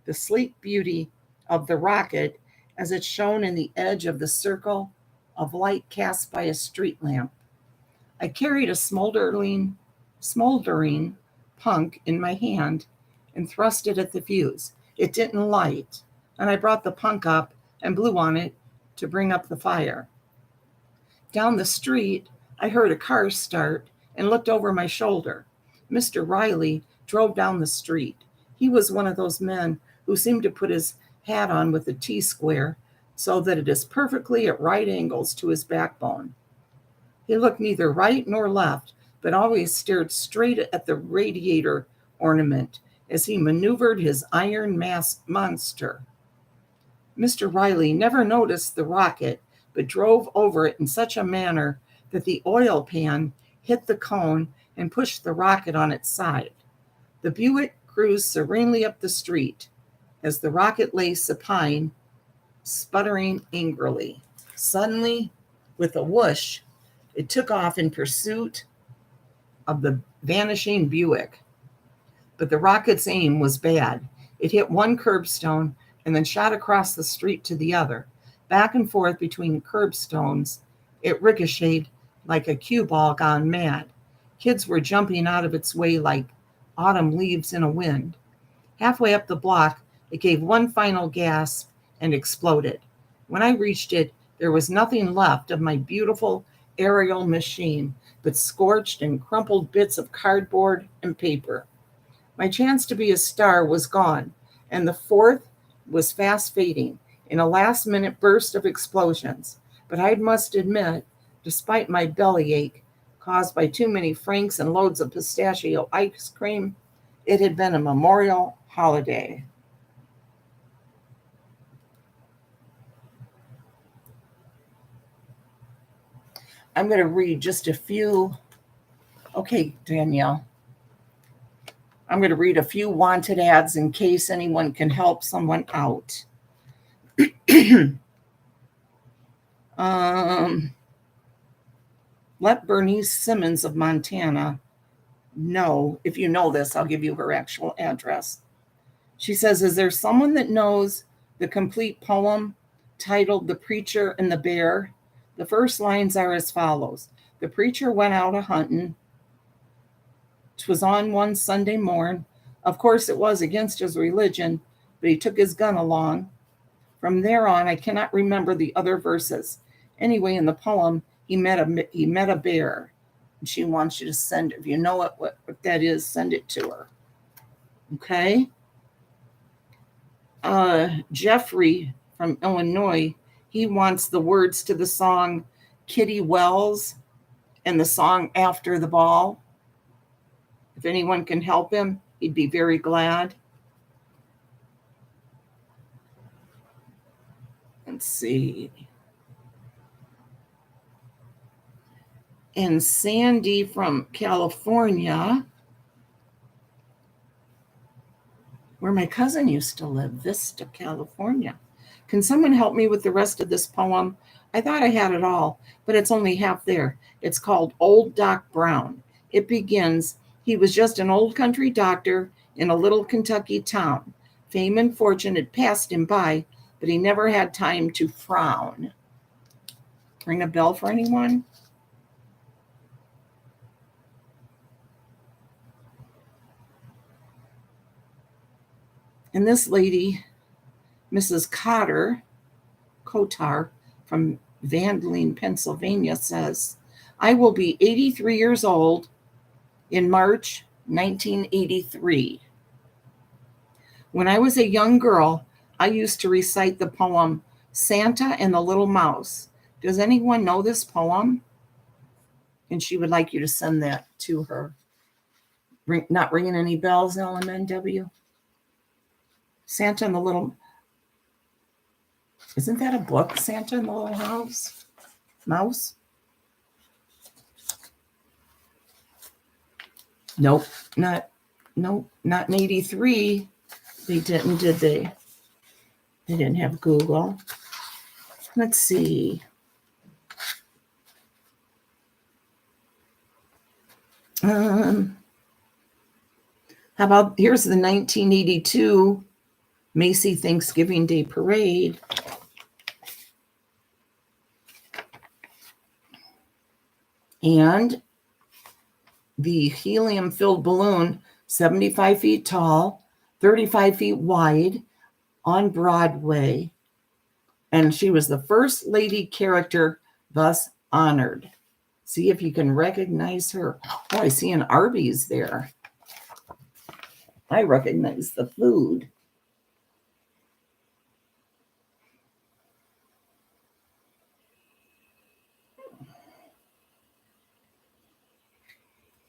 the sleek beauty of the rocket as it shone in the edge of the circle of light cast by a street lamp. I carried a smoldering punk in my hand and thrust it at the fuse. It didn't light, and I brought the punk up and blew on it to bring up the fire. Down the street, I heard a car start and looked over my shoulder. Mr. Riley drove down the street. He was one of those men who seem to put his hat on with a T-square so that it is perfectly at right angles to his backbone. He looked neither right nor left, but always stared straight at the radiator ornament as he maneuvered his iron masked monster. Mr. Riley never noticed the rocket, but drove over it in such a manner that the oil pan hit the cone and pushed the rocket on its side. The Buick cruised serenely up the street as the rocket lay supine, sputtering angrily. Suddenly, with a whoosh, it took off in pursuit of the vanishing Buick. But the rocket's aim was bad. It hit one curbstone and then shot across the street to the other. Back and forth between curbstones, it ricocheted like a cue ball gone mad. Kids were jumping out of its way like autumn leaves in a wind. Halfway up the block, it gave one final gasp and exploded. When I reached it, there was nothing left of my beautiful aerial machine but scorched and crumpled bits of cardboard and paper. My chance to be a star was gone, and the fourth was fast fading in a last-minute burst of explosions. But I must admit, despite my bellyache caused by too many franks and loads of pistachio ice cream, it had been a memorial holiday. I'm going to read just a few. Okay, Danielle. I'm going to read a few wanted ads in case anyone can help someone out. Let Bernice Simmons of Montana know. If you know this, I'll give you her actual address. She says, is there someone that knows the complete poem titled The Preacher and the Bear? The first lines are as follows. The preacher went out a hunting. 'Twas on one Sunday morn. Of course it was against his religion, but he took his gun along. From there on, I cannot remember the other verses. Anyway, in the poem, he met a bear. And she wants you to send it. If you know what that is, send it to her. Okay? Jeffrey from Illinois, he wants the words to the song Kitty Wells and the song After the Ball. If anyone can help him, he'd be very glad. Let's see. And Sandy from California, where my cousin used to live, Vista, California. Can someone help me with the rest of this poem? I thought I had it all, but it's only half there. It's called Old Doc Brown. It begins, he was just an old country doctor in a little Kentucky town. Fame and fortune had passed him by, but he never had time to frown. Ring a bell for anyone? And this lady, Mrs. Kotar from Vandline, Pennsylvania says, I will be 83 years old in March 1983. When I was a young girl, I used to recite the poem Santa and the Little Mouse. Does anyone know this poem? And she would like you to send that to her. Not ringing any bells, LMNW? Santa and the Little... Isn't that a book, Santa and the Little Mouse? Nope, not in 83. They didn't, did they? They didn't have Google. Let's see. How about, here's the 1982 Macy Thanksgiving Day Parade. And the helium-filled balloon, 75 feet tall, 35 feet wide, on Broadway. And she was the first lady character thus honored. See if you can recognize her. Oh, I see an Arby's there. I recognize the food.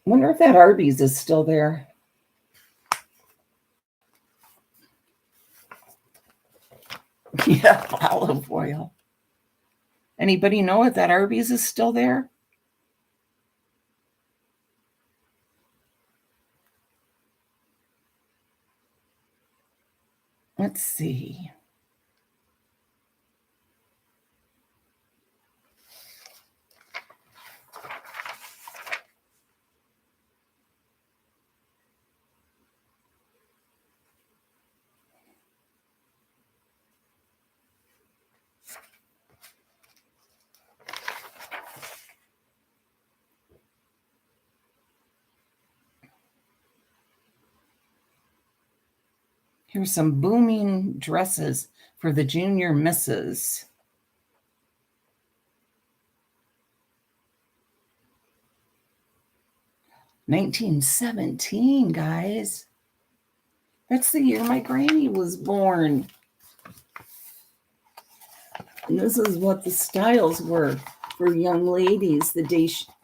Wonder if that Arby's is still there. Yeah, olive oil. Anybody know if that Arby's is still there? Let's see. Here's some booming dresses for the junior misses. $1917, guys. That's the year my granny was born. And this is what the styles were for young ladies the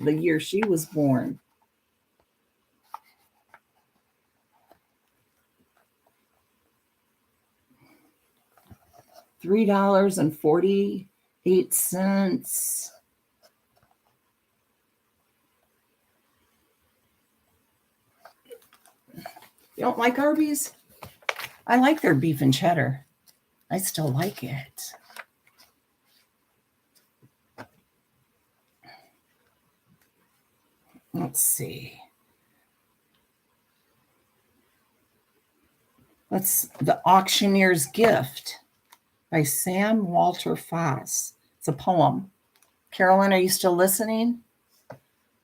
year she was born. $3.48. You don't like Arby's? I like their beef and cheddar. I still like it. Let's see. The Auctioneer's Gift by Sam Walter Foss. It's a poem. Carolyn, are you still listening?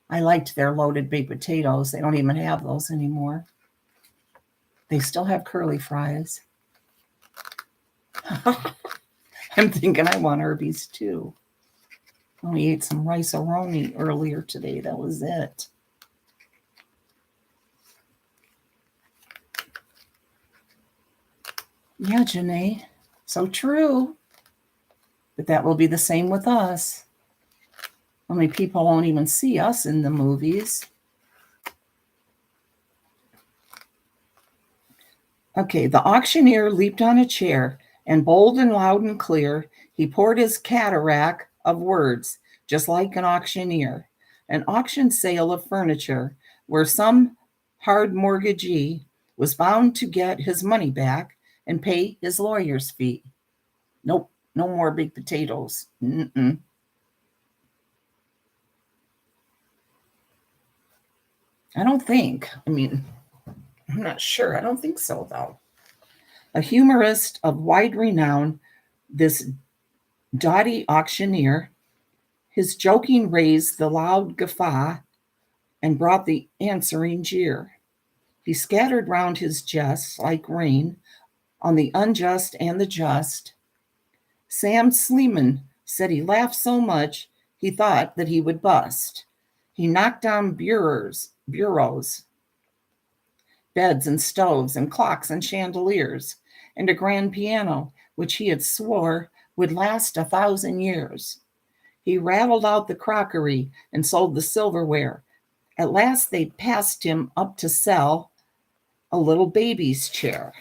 I liked their loaded baked potatoes. They don't even have those anymore. They still have curly fries. I'm thinking I want Arby's too. Only ate some rice-a-roni earlier today. That was it. Yeah, Janae. So true. But that will be the same with us. Only people won't even see us in the movies. Okay, the auctioneer leaped on a chair, and bold and loud and clear, he poured his cataract of words, just like an auctioneer. An auction sale of furniture, where some hard mortgagee was bound to get his money back and pay his lawyer's fee. Nope, no more baked potatoes. Mm-mm. I don't think. I'm not sure. I don't think so, though. A humorist of wide renown, this doughty auctioneer, his joking raised the loud guffaw and brought the answering jeer. He scattered round his jests like rain on the unjust and the just. Sam Sleeman said he laughed so much he thought that he would bust. He knocked down bureaus, beds and stoves and clocks and chandeliers, and a grand piano which he had swore would last 1,000 years. He rattled out the crockery and sold the silverware. At last they passed him up to sell a little baby's chair.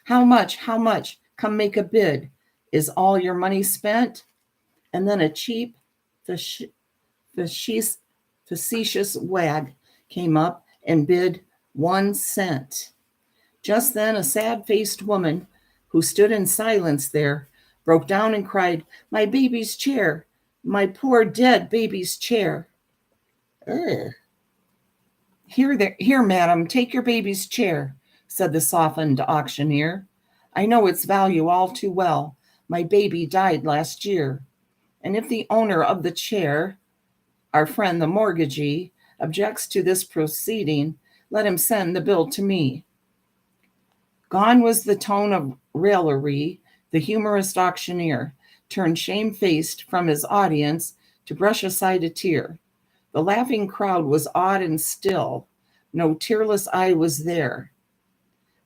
How much? How much? Come make a bid. Is all your money spent? And then a cheap, facetious wag came up and bid 1 cent. Just then a sad-faced woman who stood in silence there broke down and cried, "My baby's chair, my poor dead baby's chair." Ugh. Here, madam, take your baby's chair, said the softened auctioneer. I know its value all too well. My baby died last year. And if the owner of the chair, our friend the mortgagee, objects to this proceeding, let him send the bill to me. Gone was the tone of raillery. The humorist auctioneer turned shamefaced from his audience to brush aside a tear. The laughing crowd was awed and still. No tearless eye was there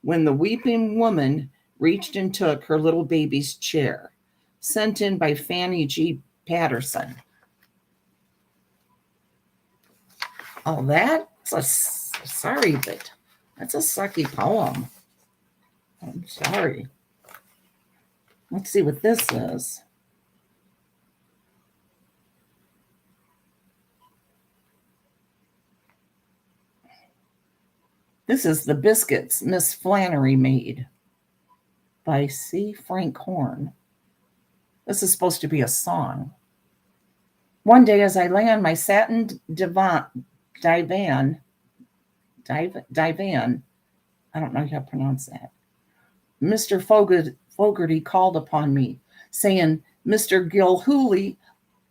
when the weeping woman reached and took her little baby's chair, sent in by Fanny G. Patterson. Oh, sorry, but that's a sucky poem. I'm sorry. Let's see what this is. This is The Biscuits Miss Flannery Made by C. Frank Horn. This is supposed to be a song. One day as I lay on my satin divan, I don't know how to pronounce that, Mr. Fogarty called upon me, saying, "Mr. Gilhooly,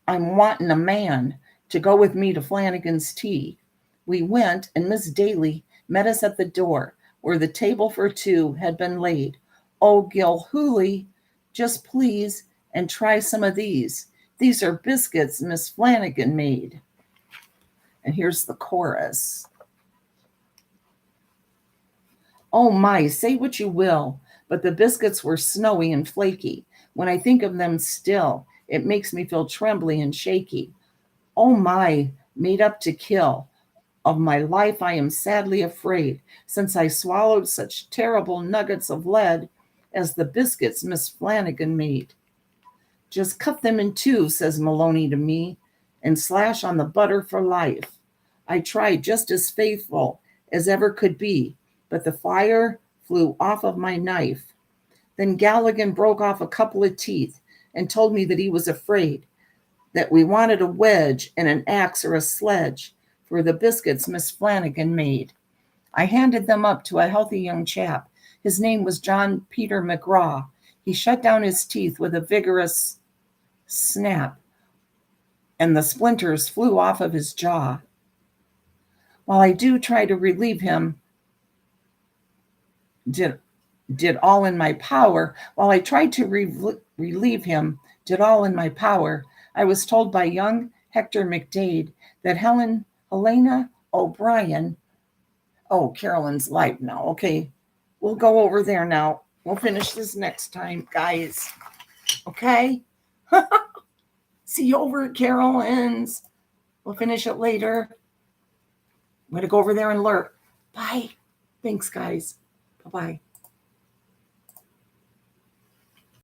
I'm wanting a man to go with me to Flanagan's tea." We went, and Miss Daly met us at the door, where the table for two had been laid. "Oh, Gilhooly, just please and try some of these. These are biscuits Miss Flanagan made." And here's the chorus. Oh my, say what you will, but the biscuits were snowy and flaky. When I think of them still, it makes me feel trembly and shaky. Oh my, made up to kill. Of my life I am sadly afraid, since I swallowed such terrible nuggets of lead as the biscuits Miss Flanagan made. Just cut them in two, says Maloney to me, and slash on the butter for life. I tried just as faithful as ever could be, but the fire flew off of my knife. Then Galligan broke off a couple of teeth and told me that he was afraid, that we wanted a wedge and an axe or a sledge for the biscuits Miss Flanagan made. I handed them up to a healthy young chap. His name was John Peter McGraw. He shut down his teeth with a vigorous snap, and the splinters flew off of his jaw. While I do try to relieve him, did all in my power. While I tried to relieve him, did all in my power, I was told by young Hector McDade that Helena O'Brien, oh, Carolyn's live now. Okay, we'll go over there now. We'll finish this next time, guys. Okay? See you over at Carolyn's. We'll finish it later. I'm going to go over there and lurk. Bye. Thanks, guys. Bye-bye.